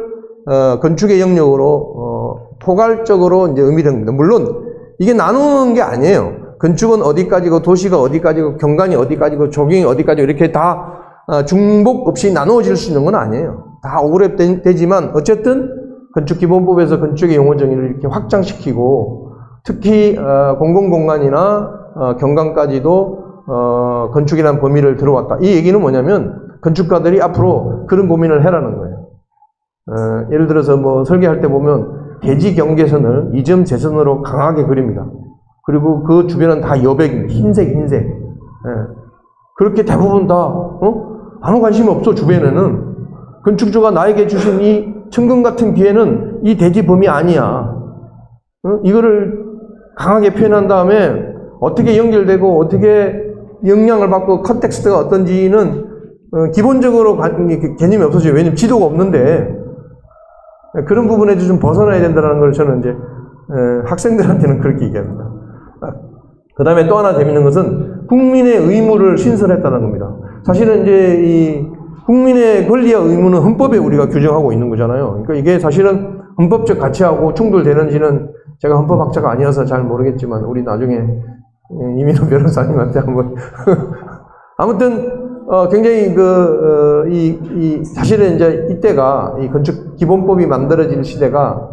건축의 영역으로 포괄적으로 이제 의미를 합니다. 물론 이게 나누는 게 아니에요. 건축은 어디까지고 도시가 어디까지고 경관이 어디까지고 조경이 어디까지고 이렇게 다 중복 없이 나누어질 수 있는 건 아니에요. 다 오버랩되지만 어쨌든 건축기본법에서 건축의 용어 정의를 이렇게 확장시키고, 특히 공공공간이나 경관까지도 건축이라는 범위를 들어왔다. 이 얘기는 뭐냐면 건축가들이 앞으로 그런 고민을 해라는 거예요. 예를 들어서 뭐 설계할 때 보면 대지 경계선을 이점 재선으로 강하게 그립니다. 그리고 그 주변은 다 여백입니다. 흰색. 그렇게 대부분 다 아무 관심이 없어. 주변에는 건축주가 나에게 주신 이 천금 같은 기회는 이 대지 범위 아니야. 이거를 강하게 표현한 다음에 어떻게 연결되고 어떻게 영향을 받고 컨텍스트가 어떤지는 기본적으로 개념이 없어져요. 왜냐면 지도가 없는데. 그런 부분에서 좀 벗어나야 된다는 걸 저는 이제 학생들한테는 그렇게 얘기합니다. 그 다음에 또 하나 재밌는 것은 국민의 의무를 신설했다는 겁니다. 사실은 이제 이 국민의 권리와 의무는 헌법에 우리가 규정하고 있는 거잖아요. 그러니까 이게 사실은 헌법적 가치하고 충돌되는지는 제가 헌법학자가 아니어서 잘 모르겠지만 우리 나중에 이민호 변호사님한테 한번 아무튼 굉장히 사실은 이제 이때가 이 건축 기본법이 만들어질 시대가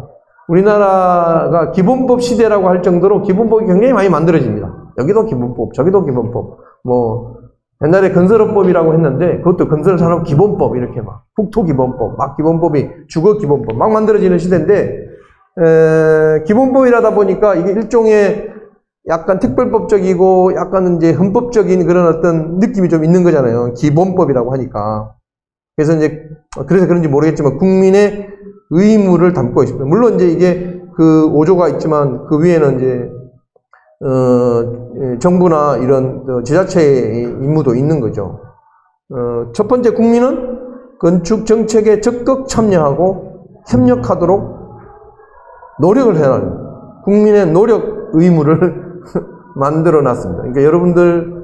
우리나라가 기본법 시대라고 할 정도로 기본법이 굉장히 많이 만들어집니다. 여기도 기본법, 저기도 기본법, 뭐 옛날에 건설업법이라고 했는데 그것도 건설산업 기본법 이렇게 막 국토기본법, 막 기본법이 주거기본법 막 만들어지는 시대인데 기본법이라다 보니까 이게 일종의 약간 특별법적이고 약간 이제 헌법적인 그런 어떤 느낌이 좀 있는 거잖아요. 기본법이라고 하니까. 그래서 이제 그래서 그런지 모르겠지만 국민의 의무를 담고 있습니다. 물론 이제 이게 그 5조가 있지만 그 위에는 이제 정부나 이런 지자체의 임무도 있는 거죠. 첫 번째 국민은 건축 정책에 적극 참여하고 협력하도록 노력을 해야 합니다. 국민의 노력 의무를 만들어 놨습니다. 그러니까 여러분들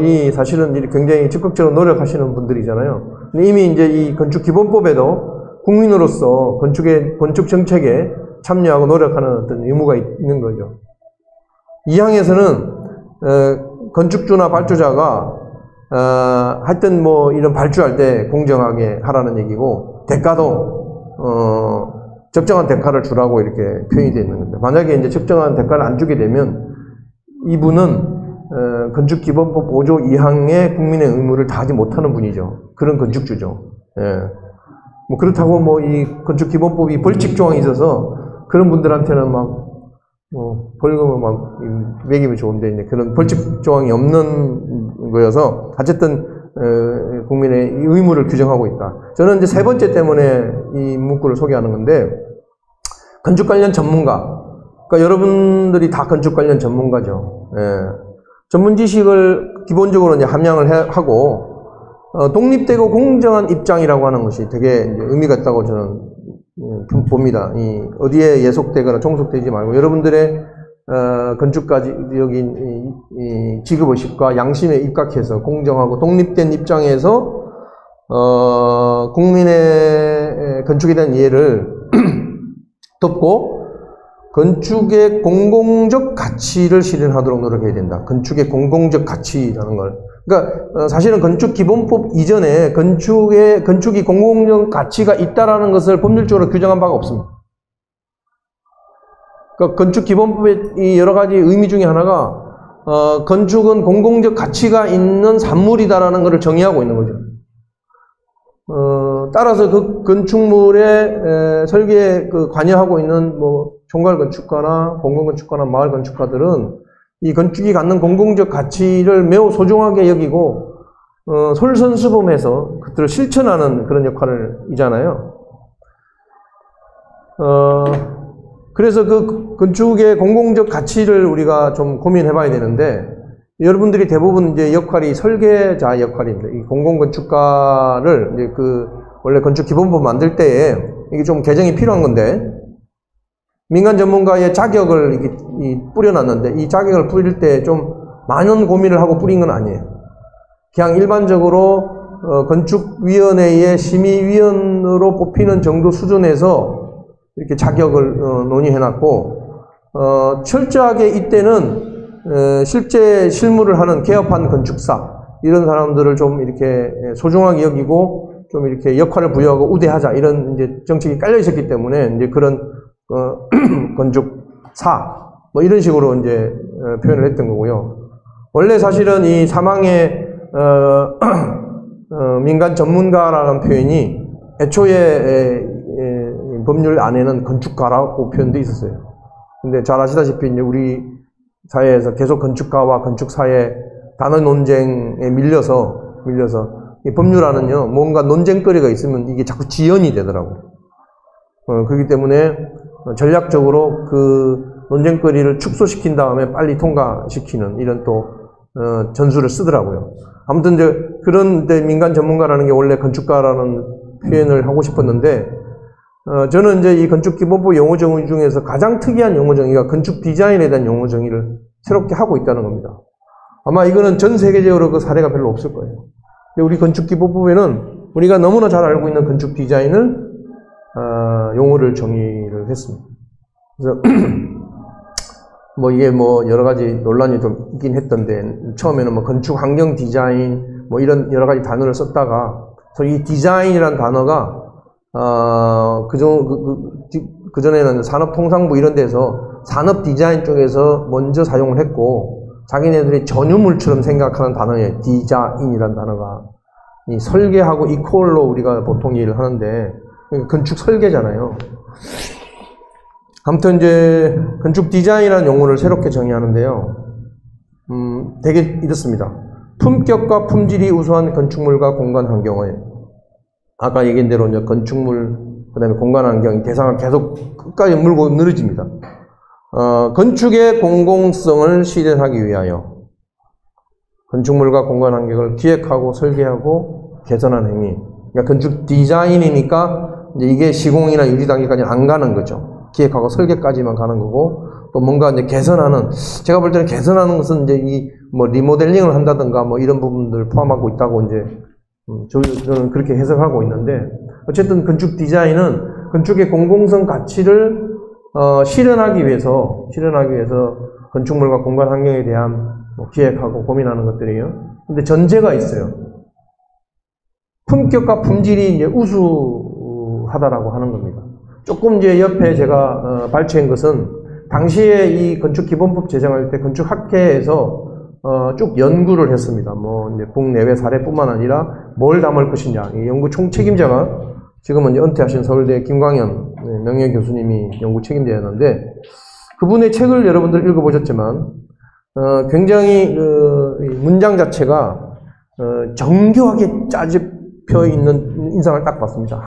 이 사실은 굉장히 적극적으로 노력하시는 분들이잖아요. 근데 이미 이제 이 건축 기본법에도 국민으로서 건축 정책에 참여하고 노력하는 어떤 의무가 있는 거죠. 이 항에서는 건축주나 발주자가 하여튼 뭐 이런 발주할 때 공정하게 하라는 얘기고 대가도 적정한 대가를 주라고 이렇게 표현이 되어 있는 겁니다. 만약에 이제 적정한 대가를 안 주게 되면 이분은 건축기본법 5조 2항의 국민의 의무를 다하지 못하는 분이죠. 그런 건축주죠. 예. 뭐 그렇다고 뭐 이 건축기본법이 벌칙 조항이 있어서 그런 분들한테는 막 벌금을 막 매기면 좋은데 이제 그런 벌칙 조항이 없는 거여서 어쨌든 국민의 의무를 규정하고 있다. 저는 이제 세 번째 때문에 이 문구를 소개하는 건데 건축 관련 전문가. 그러니까 여러분들이 다 건축 관련 전문가죠. 예. 전문 지식을 기본적으로 이제 함양을 하고 독립되고 공정한 입장이라고 하는 것이 되게 이제 의미가 있다고 저는 봅니다. 어디에 예속되거나 종속되지 말고 여러분들의 건축가적인 지급의식과 양심에 입각해서 공정하고 독립된 입장에서 국민의 건축에 대한 이해를 돕고 건축의 공공적 가치를 실현하도록 노력해야 된다. 건축의 공공적 가치라는 걸. 그러니까 사실은 건축 기본법 이전에 건축이 공공적 가치가 있다라는 것을 법률적으로 규정한 바가 없습니다. 그러니까 건축 기본법의 이 여러 가지 의미 중에 하나가 건축은 공공적 가치가 있는 산물이다라는 것을 정의하고 있는 거죠. 따라서 그 건축물의 설계에 관여하고 있는 뭐 총괄 건축가나 공공 건축가나 마을 건축가들은 이 건축이 갖는 공공적 가치를 매우 소중하게 여기고 솔선수범해서 그것들을 실천하는 그런 역할이잖아요. 그래서 그 건축의 공공적 가치를 우리가 좀 고민해 봐야 되는데 여러분들이 대부분 이제 역할이 설계자 역할입니다. 이 공공건축가를 이제 원래 건축 기본법 만들 때에 이게 좀 개정이 필요한 건데 민간 전문가의 자격을 뿌려놨는데 이 자격을 뿌릴 때 좀 많은 고민을 하고 뿌린 건 아니에요. 그냥 일반적으로 건축위원회의 심의위원으로 뽑히는 정도 수준에서 이렇게 자격을 논의해놨고 철저하게 이때는 실제 실무를 하는 개업한 건축사 이런 사람들을 좀 이렇게 소중하게 여기고 좀 이렇게 역할을 부여하고 우대하자 이런 이제 정책이 깔려 있었기 때문에 이제 그런 건축사 뭐 이런 식으로 이제 표현을 했던 거고요. 원래 사실은 이 사망의 민간 전문가라는 표현이 애초에 법률 안에는 건축가라고 표현돼 있었어요. 근데 잘 아시다시피 이제 우리 사회에서 계속 건축가와 건축사의 단어 논쟁에 밀려서 이 법률안은요 뭔가 논쟁거리가 있으면 이게 자꾸 지연이 되더라고요. 그렇기 때문에 전략적으로 그 논쟁거리를 축소시킨 다음에 빨리 통과시키는 이런 또 전술을 쓰더라고요. 아무튼 이제 그런데 민간 전문가라는 게 원래 건축가라는 표현을 하고 싶었는데 저는 이제 이 건축기본법 용어 정의 중에서 가장 특이한 용어 정의가 건축 디자인에 대한 용어 정의를 새롭게 하고 있다는 겁니다. 아마 이거는 전 세계적으로 그 사례가 별로 없을 거예요. 근데 우리 건축기본법에는 우리가 너무나 잘 알고 있는 건축 디자인을 용어를 정의를 했습니다. 그래서 뭐 이게 뭐 여러 가지 논란이 좀 있긴 했던데, 처음에는 뭐 건축 환경 디자인 뭐 이런 여러 가지 단어를 썼다가, 그래서 이 디자인이라는 단어가 그전에는 산업통상부 이런 데서 산업 디자인 쪽에서 먼저 사용을 했고, 자기네들이 전유물처럼 생각하는 단어예요. 디자인이라는 단어가. 이 설계하고 이퀄로 우리가 보통 일을 하는데, 건축 설계잖아요. 아무튼 이제 건축 디자인이라는 용어를 새롭게 정의하는데요. 되게 이렇습니다. 품격과 품질이 우수한 건축물과 공간 환경을, 아까 얘기한 대로 이제 건축물, 그 다음에 공간 환경이 대상을 계속 끝까지 물고 늘어집니다. 건축의 공공성을 실현하기 위하여 건축물과 공간 환경을 기획하고 설계하고 개선하는 행위. 그러니까 건축 디자인이니까 이제 이게 시공이나 유지 단계까지 안 가는 거죠. 기획하고 설계까지만 가는 거고, 또 뭔가 이제 개선하는, 제가 볼 때는 개선하는 것은 이제 이 뭐 리모델링을 한다든가 뭐 이런 부분들 포함하고 있다고 이제 저는 그렇게 해석하고 있는데, 어쨌든 건축 디자인은 건축의 공공성 가치를 실현하기 위해서 건축물과 공간 환경에 대한 뭐 기획하고 고민하는 것들이에요. 근데 전제가 있어요. 품격과 품질이 이제 우수하다라고 하는 겁니다. 조금 이제 옆에 제가 발췌한 것은, 당시에 이 건축기본법 제정할 때 건축학회에서 쭉 연구를 했습니다. 뭐 이제 국내외 사례뿐만 아니라 뭘 담을 것이냐. 이 연구 총책임자가 지금은 이제 은퇴하신 서울대 김광현 명예교수님이 연구 책임자였는데, 그분의 책을 여러분들 읽어보셨지만 굉장히 문장 자체가 정교하게 짜집혀 있는 인상을 딱 받습니다.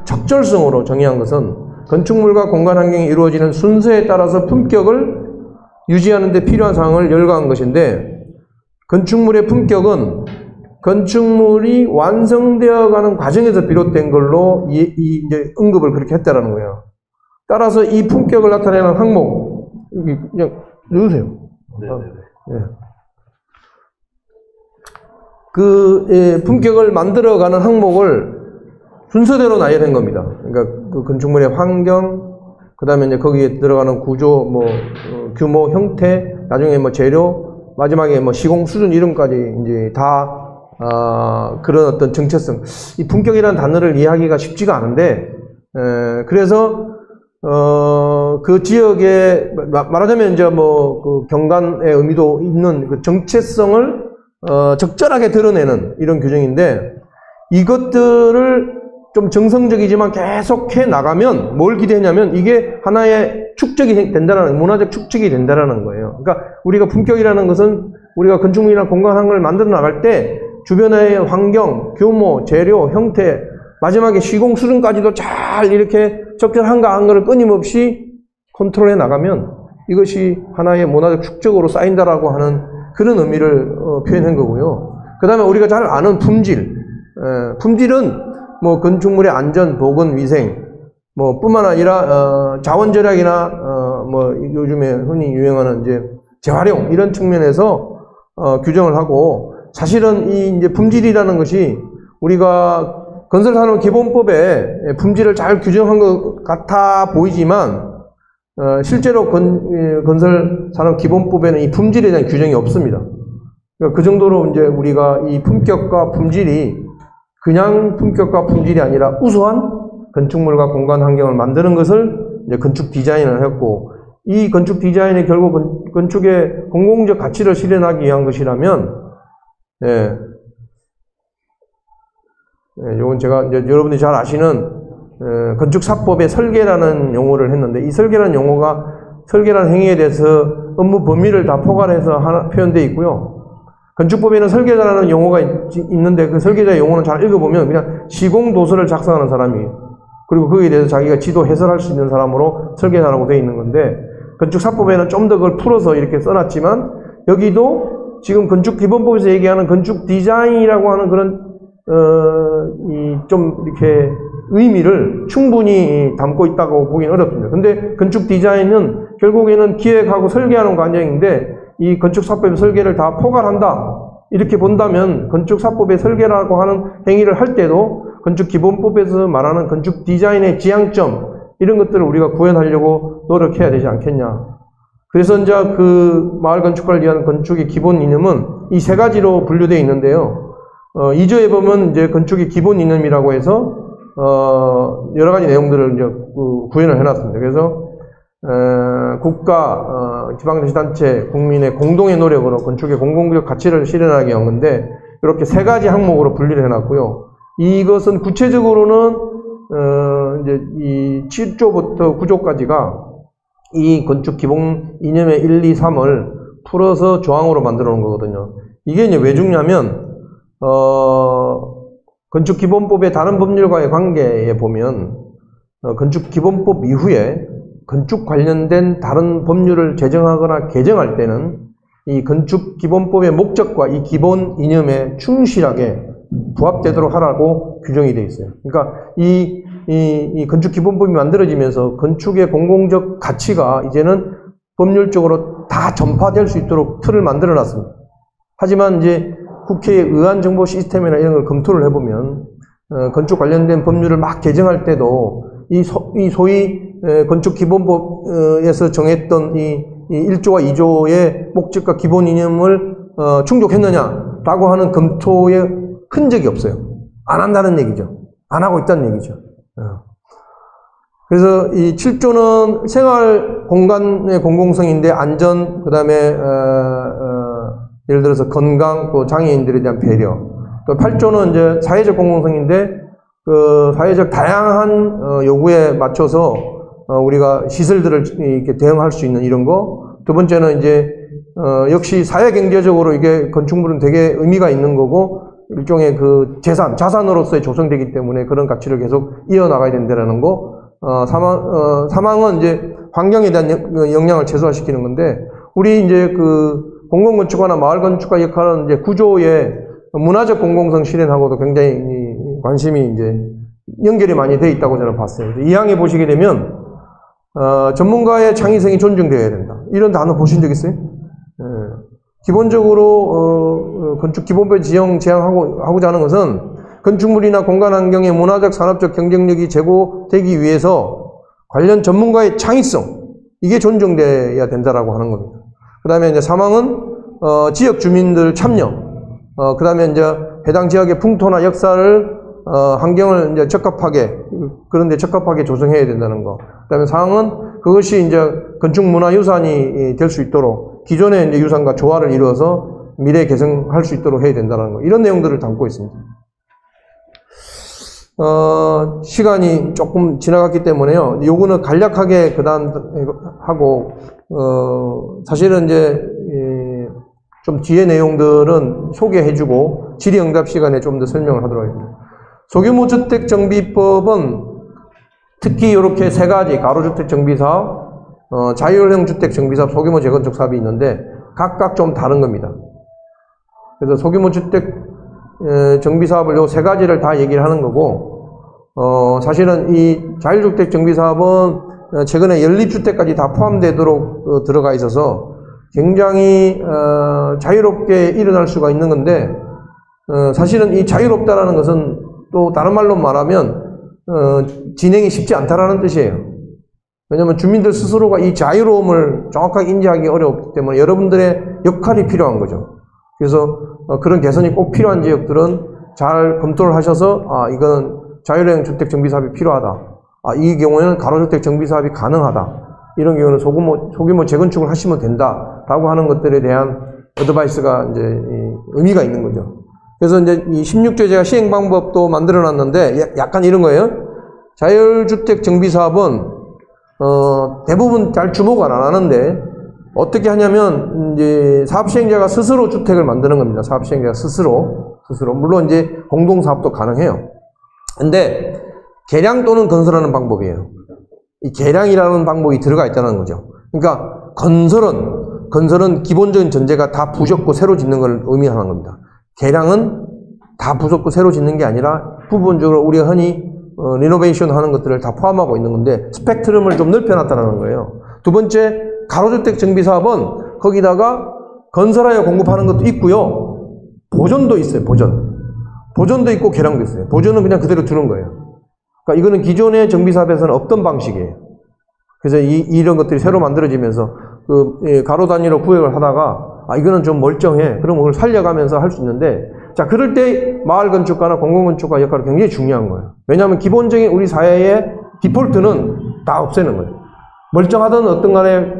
적절성으로 정의한 것은 건축물과 공간 환경이 이루어지는 순서에 따라서 품격을 유지하는 데 필요한 사항을 열거한 것인데, 건축물의 품격은 건축물이 완성되어 가는 과정에서 비롯된 걸로 이제 언급을 그렇게 했다라는 거예요. 따라서 이 품격을 나타내는 항목, 여기 그냥 넣으세요. 네. 품격을 만들어가는 항목을 순서대로 나열된 겁니다. 그러니까 그 건축물의 환경, 그 다음에 이제 거기에 들어가는 구조, 뭐 규모, 형태, 나중에 뭐 재료, 마지막에 뭐 시공 수준 이름까지 이제 다 그런 어떤 정체성. 이 품격이라는 단어를 이해하기가 쉽지가 않은데, 그래서 그 지역에 말하자면 이제 뭐 그 경관의 의미도 있는 그 정체성을 적절하게 드러내는 이런 규정인데, 이것들을 좀 정성적이지만 계속 해 나가면 뭘 기대했냐면 이게 하나의 축적이 된다는, 문화적 축적이 된다는 거예요. 그러니까 우리가 품격이라는 것은 우리가 건축물이나 공간 환경을 만들어 나갈 때 주변의 환경, 규모, 재료, 형태, 마지막에 시공 수준까지도 잘 이렇게 적절한가 한 거를 끊임없이 컨트롤해 나가면 이것이 하나의 문화적 축적으로 쌓인다라고 하는 그런 의미를 표현한 거고요. 그 다음에 우리가 잘 아는 품질. 품질은 뭐 건축물의 안전, 보건, 위생, 뭐 뿐만 아니라 자원 절약이나 뭐 요즘에 흔히 유행하는 이제 재활용 이런 측면에서 규정을 하고, 사실은 이 이제 품질이라는 것이 우리가 건설산업기본법에 품질을 잘 규정한 것 같아 보이지만 실제로 건설산업기본법에는 이 품질에 대한 규정이 없습니다. 그러니까 그 정도로 이제 우리가 이 품격과 품질이 그냥 품격과 품질이 아니라 우수한 건축물과 공간 환경을 만드는 것을 이제 건축 디자인을 했고, 이 건축 디자인이 결국 건축의 공공적 가치를 실현하기 위한 것이라면, 요건 제가 이제 여러분들이 잘 아시는 건축사법의 설계라는 용어를 했는데, 이 설계라는 용어가 설계라는 행위에 대해서 업무 범위를 다 포괄해서 표현되어 있고요. 건축법에는 설계자라는 용어가 있는데 그 설계자의 용어는 잘 읽어보면 그냥 시공도서를 작성하는 사람이에요. 그리고 거기에 대해서 자기가 지도 해설할 수 있는 사람으로 설계자라고 되어 있는 건데, 건축사법에는 좀 더 그걸 풀어서 이렇게 써놨지만, 여기도 지금 건축기본법에서 얘기하는 건축 디자인이라고 하는 그런 좀 이렇게 의미를 충분히 담고 있다고 보기는 어렵습니다. 근데 건축 디자인은 결국에는 기획하고 설계하는 과정인데, 이 건축사법의 설계를 다 포괄한다. 이렇게 본다면 건축사법의 설계라고 하는 행위를 할 때도 건축기본법에서 말하는 건축 디자인의 지향점 이런 것들을 우리가 구현하려고 노력해야 되지 않겠냐. 그래서 이제 그 마을 건축가를 위한 건축의 기본 이념은 이 세 가지로 분류되어 있는데요. 2조에 보면 이제 건축의 기본 이념이라고 해서 여러 가지 내용들을 이제 구현을 해놨습니다. 그래서 국가, 지방자치단체, 국민의 공동의 노력으로 건축의 공공적 가치를 실현하게 한 건데 이렇게 세 가지 항목으로 분리를 해놨고요. 이것은 구체적으로는 이제 이 7조부터 9조까지가 이 건축 기본 이념의 1, 2, 3을 풀어서 조항으로 만들어 놓은 거거든요. 이게 이제 왜 중요하면 건축 기본법의 다른 법률과의 관계에 보면 건축 기본법 이후에 건축 관련된 다른 법률을 제정하거나 개정할 때는 이 건축 기본법의 목적과 이 기본 이념에 충실하게 부합되도록 하라고 규정이 되어 있어요. 그러니까 이 건축 기본법이 만들어지면서 건축의 공공적 가치가 이제는 법률적으로 다 전파될 수 있도록 틀을 만들어 놨습니다. 하지만 이제 국회의 의안 정보 시스템이나 이런 걸 검토를 해보면 건축 관련된 법률을 막 개정할 때도 이 소위 건축 기본법에서 정했던 이 1조와 2조의 목적과 기본 이념을 충족했느냐라고 하는 검토의 흔적이 없어요. 안 한다는 얘기죠. 안 하고 있다는 얘기죠. 그래서 이 7조는 생활 공간의 공공성인데 안전, 그 다음에 예를 들어서 건강, 또 장애인들에 대한 배려. 또 8조는 이제 사회적 공공성인데 그 사회적 다양한 요구에 맞춰서 우리가 시설들을 이렇게 대응할 수 있는 이런 거. 두 번째는 이제 역시 사회 경제적으로 이게 건축물은 되게 의미가 있는 거고 일종의 그 자산으로서의 조성되기 때문에 그런 가치를 계속 이어나가야 된다는 거. 사망은 이제 환경에 대한 영향을 최소화시키는 건데 우리 이제 그 공공건축가나 마을건축가 역할은 이제 구조의 문화적 공공성 실현하고도 굉장히 관심이 이제 연결이 많이 돼 있다고 저는 봤어요. 이 항에 보시게 되면 전문가의 창의성이 존중되어야 된다. 이런 단어 보신 적 있어요? 기본적으로 건축 기본법 지향하고자 하는 것은 건축물이나 공간 환경의 문화적, 산업적 경쟁력이 제고되기 위해서 관련 전문가의 창의성 이게 존중돼야 된다라고 하는 겁니다. 그 다음에 이제 사망은 지역 주민들 참여, 그 다음에 이제 해당 지역의 풍토나 역사를 환경을 이제 그런데 적합하게 조성해야 된다는 거. 그 다음에 사항은 그것이 이제 건축문화유산이 될 수 있도록 기존의 이제 유산과 조화를 이루어서 미래 개선할 수 있도록 해야 된다는 거. 이런 내용들을 담고 있습니다. 시간이 조금 지나갔기 때문에요. 요거는 간략하게 하고, 사실은 이제, 좀 뒤에 내용들은 소개해주고 질의응답 시간에 좀 더 설명을 하도록 하겠습니다. 소규모 주택 정비법은 특히 이렇게 세 가지 가로주택 정비사업, 자율형 주택 정비사업, 소규모 재건축 사업이 있는데 각각 좀 다른 겁니다. 그래서 소규모 주택 정비사업을 요 세 가지를 다 얘기를 하는 거고, 사실은 이 자율주택 정비사업은 최근에 연립주택까지 다 포함되도록 들어가 있어서 굉장히 자유롭게 일어날 수가 있는 건데, 사실은 이 자유롭다라는 것은 또 다른 말로 말하면 진행이 쉽지 않다라는 뜻이에요. 왜냐하면 주민들 스스로가 이 자유로움을 정확하게 인지하기 어렵기 때문에 여러분들의 역할이 필요한 거죠. 그래서 그런 개선이 꼭 필요한 지역들은 잘 검토를 하셔서 이건 자율형 주택 정비사업이 필요하다. 이 경우에는 가로주택 정비사업이 가능하다. 이런 경우는 소규모 재건축을 하시면 된다라고 하는 것들에 대한 어드바이스가 이제 의미가 있는 거죠. 그래서 이제 이 16조에 제가 시행 방법도 만들어 놨는데 약간 이런 거예요. 자율주택 정비사업은 대부분 잘 주목을 안 하는데 어떻게 하냐면 이제 사업시행자가 스스로 주택을 만드는 겁니다. 사업시행자가 스스로 물론 이제 공동사업도 가능해요. 근데 개량 또는 건설하는 방법이에요. 이 개량이라는 방법이 들어가 있다는 거죠. 그러니까 건설은 기본적인 전제가 다 부쉈고 새로 짓는 걸 의미하는 겁니다. 개량은 다 부쉈고 새로 짓는 게 아니라 부분적으로 우리가 흔히 리노베이션 하는 것들을 다 포함하고 있는 건데 스펙트럼을 좀 넓혀놨다는 거예요. 두 번째, 가로주택 정비사업은 거기다가 건설하여 공급하는 것도 있고요. 보존도 있어요. 보존도 있고 개량도 있어요. 보존은 그냥 그대로 두는 거예요. 그러니까 이거는 기존의 정비사업에서는 없던 방식이에요. 그래서 이런 것들이 새로 만들어지면서 가로 단위로 구획을 하다가 이거는 좀 멀쩡해. 그럼 그걸 살려가면서 할 수 있는데, 자, 그럴 때 마을 건축가나 공공건축가 역할이 굉장히 중요한 거예요. 왜냐하면 기본적인 우리 사회의 디폴트는 다 없애는 거예요. 멀쩡하던 어떤 간에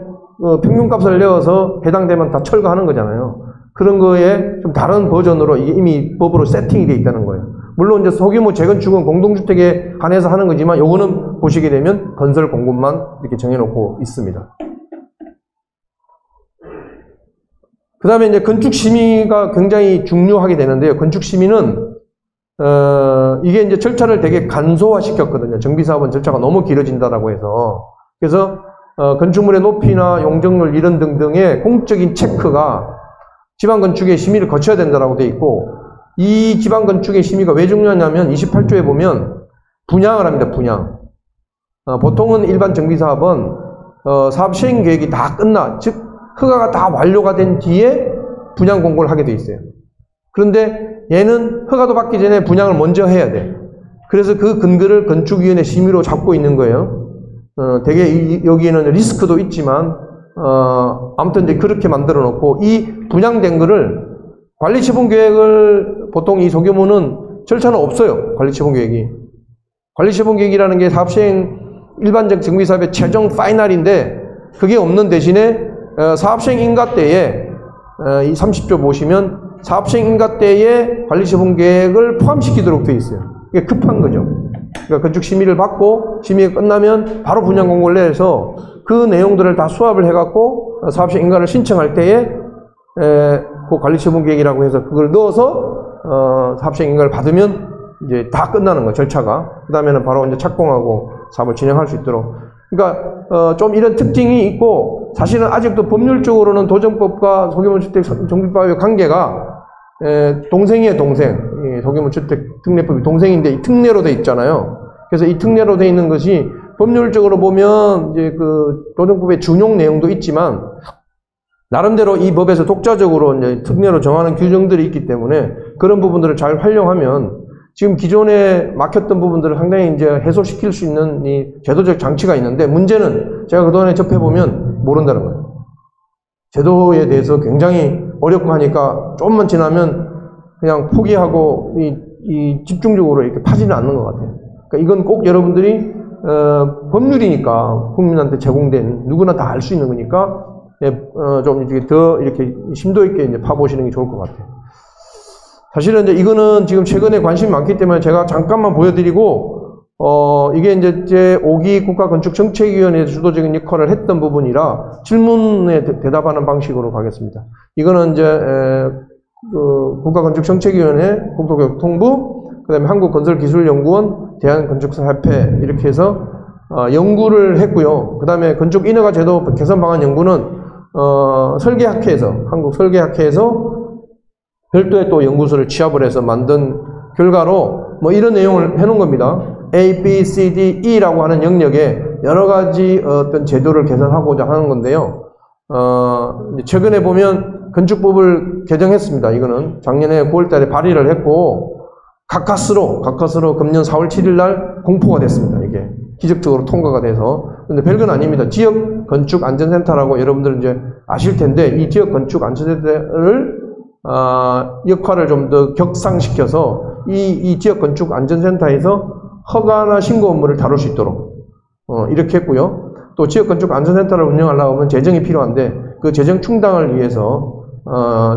평균값을 내어서 해당되면 다 철거하는 거잖아요. 그런 거에 좀 다른 버전으로 이게 이미 법으로 세팅이 되어 있다는 거예요. 물론 이제 소규모 재건축은 공동주택에 한해서 하는 거지만 요거는 보시게 되면 건설 공급만 이렇게 정해놓고 있습니다. 그 다음에 이제 건축 심의가 굉장히 중요하게 되는데요. 건축 심의는 이게 이제 절차를 되게 간소화 시켰거든요. 정비사업은 절차가 너무 길어진다라고 해서. 그래서 건축물의 높이나 용적률 이런 등등의 공적인 체크가 지방건축의 심의를 거쳐야 된다라고 돼 있고, 이 지방건축의 심의가 왜 중요하냐면 28조에 보면 분양을 합니다. 분양. 보통은 일반 정비사업은 사업 시행 계획이 다 끝나, 즉 허가가 다 완료가 된 뒤에 분양 공고를 하게 돼 있어요. 그런데 얘는 허가도 받기 전에 분양을 먼저 해야 돼. 그래서 그 근거를 건축위원회 심의로 잡고 있는 거예요. 되게 여기에는 리스크도 있지만 아무튼 이제 그렇게 만들어 놓고, 이 분양된 거를 관리처분 계획을 보통 이 소규모는 절차는 없어요. 관리처분 계획이라는 게 사업시행 일반적 정비사업의 최종 파이널인데, 그게 없는 대신에 사업시행 인가 때에 이 30조 보시면 사업시행 인가 때에 관리처분 계획을 포함시키도록 되어 있어요. 이게 급한 거죠. 그러니까 건축 심의를 받고 심의가 끝나면 바로 분양 공고를 내서 그 내용들을 다 수합을 해갖고 사업시행 인가를 신청할 때에 그 관리처분 계획이라고 해서 그걸 넣어서 사업시행 인가를 받으면 이제 다 끝나는 거예요. 절차가. 그 다음에는 바로 이제 착공하고 사업을 진행할 수 있도록. 그러니까 좀 이런 특징이 있고, 사실은 아직도 법률적으로는 도정법과 소규모주택 정비법의 관계가 동생이에요. 동생. 소규모주택 특례법이 동생인데 이 특례로 돼 있잖아요. 그래서 이 특례로 돼 있는 것이 법률적으로 보면 이제 그 도정법의 준용 내용도 있지만, 나름대로 이 법에서 독자적으로 이제 특례로 정하는 규정들이 있기 때문에 그런 부분들을 잘 활용하면 지금 기존에 막혔던 부분들을 상당히 이제 해소시킬 수 있는 이 제도적 장치가 있는데, 문제는 제가 그동안에 접해보면 모른다는 거예요. 제도에 대해서 굉장히 어렵고 하니까 조금만 지나면 그냥 포기하고 이 집중적으로 이렇게 파지는 않는 것 같아요. 그러니까 이건 꼭 여러분들이 법률이니까 국민한테 제공된 누구나 다 알 수 있는 거니까 좀 이렇게 더 이렇게 심도 있게 이제 파보시는 게 좋을 것 같아요. 사실은 이제 이거는 지금 최근에 관심이 많기 때문에 제가 잠깐만 보여드리고, 이게 이제 제 5기 국가건축정책위원회에서 주도적인 역할을 했던 부분이라 질문에 대답하는 방식으로 가겠습니다. 이거는 이제 국가건축정책위원회, 국토교통부, 그 다음에 한국건설기술연구원, 대한건축사협회 이렇게 해서 연구를 했고요. 그 다음에 건축인허가제도 개선방안 연구는 설계학회에서, 한국설계학회에서 별도의 또 연구소를 취합을 해서 만든 결과로 뭐 이런 내용을 해놓은 겁니다. A, B, C, D, E라고 하는 영역에 여러 가지 어떤 제도를 개선하고자 하는 건데요. 최근에 보면 건축법을 개정했습니다. 이거는 작년에 9월 달에 발의를 했고, 가까스로 금년 4월 7일 날 공포가 됐습니다. 이게 기적적으로 통과가 돼서. 근데 별건 아닙니다. 지역건축안전센터라고 여러분들 이제 아실 텐데, 이 지역건축안전센터를 역할을 좀 더 격상시켜서 이 지역건축안전센터에서 허가나 신고 업무를 다룰 수 있도록 이렇게 했고요. 또 지역건축안전센터를 운영하려고 하면 재정이 필요한데 그 재정 충당을 위해서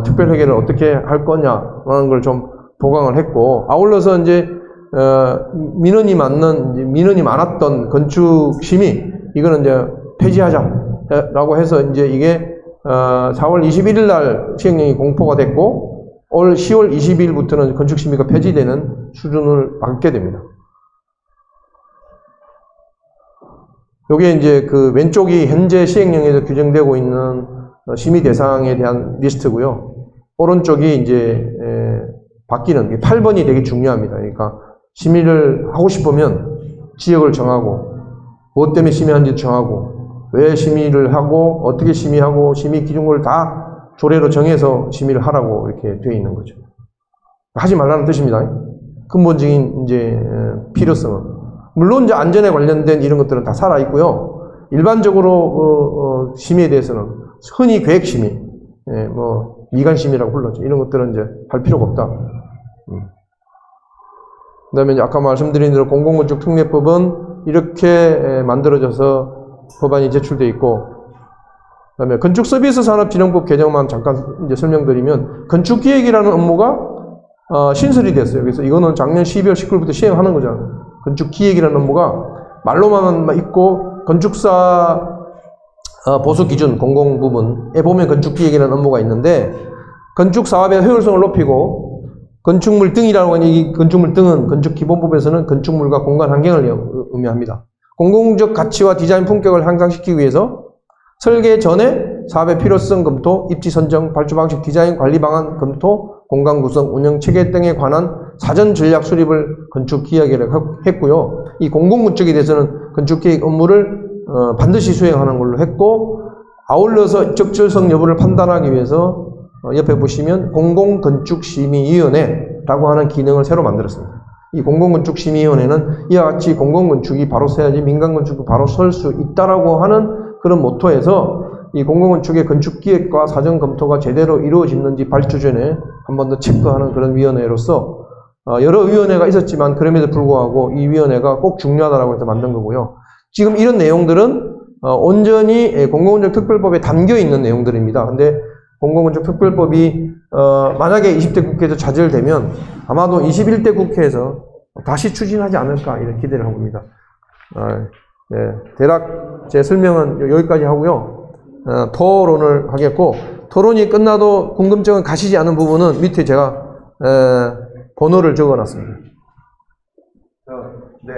특별회계를 어떻게 할 거냐라는 걸 좀 보강을 했고, 아울러서 이제 민원이 많았던 건축심의, 이거는 이제 폐지하자라고 해서 이제 이게 4월 21일 날 시행령이 공포가 됐고, 올 10월 22일부터는 건축심의가 폐지되는 수준을 밟게 됩니다. 요게 이제 그 왼쪽이 현재 시행령에서 규정되고 있는 심의 대상에 대한 리스트고요. 오른쪽이 이제 바뀌는 8번이 되게 중요합니다. 그러니까 심의를 하고 싶으면 지역을 정하고, 무엇 때문에 심의하는지 정하고, 왜 심의를 하고, 어떻게 심의하고, 심의 기준을 다 조례로 정해서 심의를 하라고 이렇게 되어 있는 거죠. 하지 말라는 뜻입니다. 근본적인 이제 필요성은. 물론 이제 안전에 관련된 이런 것들은 다 살아 있고요. 일반적으로 심의에 대해서는 흔히 계획심의, 뭐 미관심의라고 불렀죠. 이런 것들은 이제 할 필요가 없다. 그다음에 이제 아까 말씀드린 대로 공공건축특례법은 이렇게 만들어져서 법안이 제출돼 있고, 그다음에 건축서비스산업진흥법 개정만 잠깐 이제 설명드리면 건축기획이라는 업무가 신설이 됐어요. 그래서 이거는 작년 12월 19일부터 시행하는 거잖아요. 건축기획이라는 업무가 말로만 있고 건축사 보수기준 공공부문에 보면 건축기획이라는 업무가 있는데, 건축사업의 효율성을 높이고 건축물 등이라고 하는 이 건축물 등은 건축기본법에서는 건축물과 공간 환경을 의미합니다. 공공적 가치와 디자인 품격을 향상시키기 위해서 설계 전에 사업의 필요성 검토, 입지 선정, 발주 방식, 디자인, 관리 방안 검토, 공간 구성, 운영 체계 등에 관한 사전 전략 수립을 건축기획이라고 했고요. 이 공공건축에 대해서는 건축기획 업무를 반드시 수행하는 걸로 했고, 아울러서 적절성 여부를 판단하기 위해서 옆에 보시면 공공건축심의위원회라고 하는 기능을 새로 만들었습니다. 이 공공건축심의위원회는 이와 같이 공공건축이 바로 서야지 민간건축도 바로 설 수 있다라고 하는 그런 모토에서 이 공공건축의 건축기획과 사전검토가 제대로 이루어지는지 발주 전에 한 번 더 체크하는 그런 위원회로서 여러 위원회가 있었지만 그럼에도 불구하고 이 위원회가 꼭 중요하다고 해서 만든 거고요. 지금 이런 내용들은 온전히 공공건축특별법에 담겨 있는 내용들입니다. 근데 공공건축특별법이 만약에 20대 국회에서 자절되면 아마도 21대 국회에서 다시 추진하지 않을까 이런 기대를 하고 있습니다. 네, 대략 제 설명은 여기까지 하고요. 토론을 하겠고, 토론이 끝나도 궁금증은 가시지 않은 부분은 밑에 제가 번호를 적어놨습니다. 네,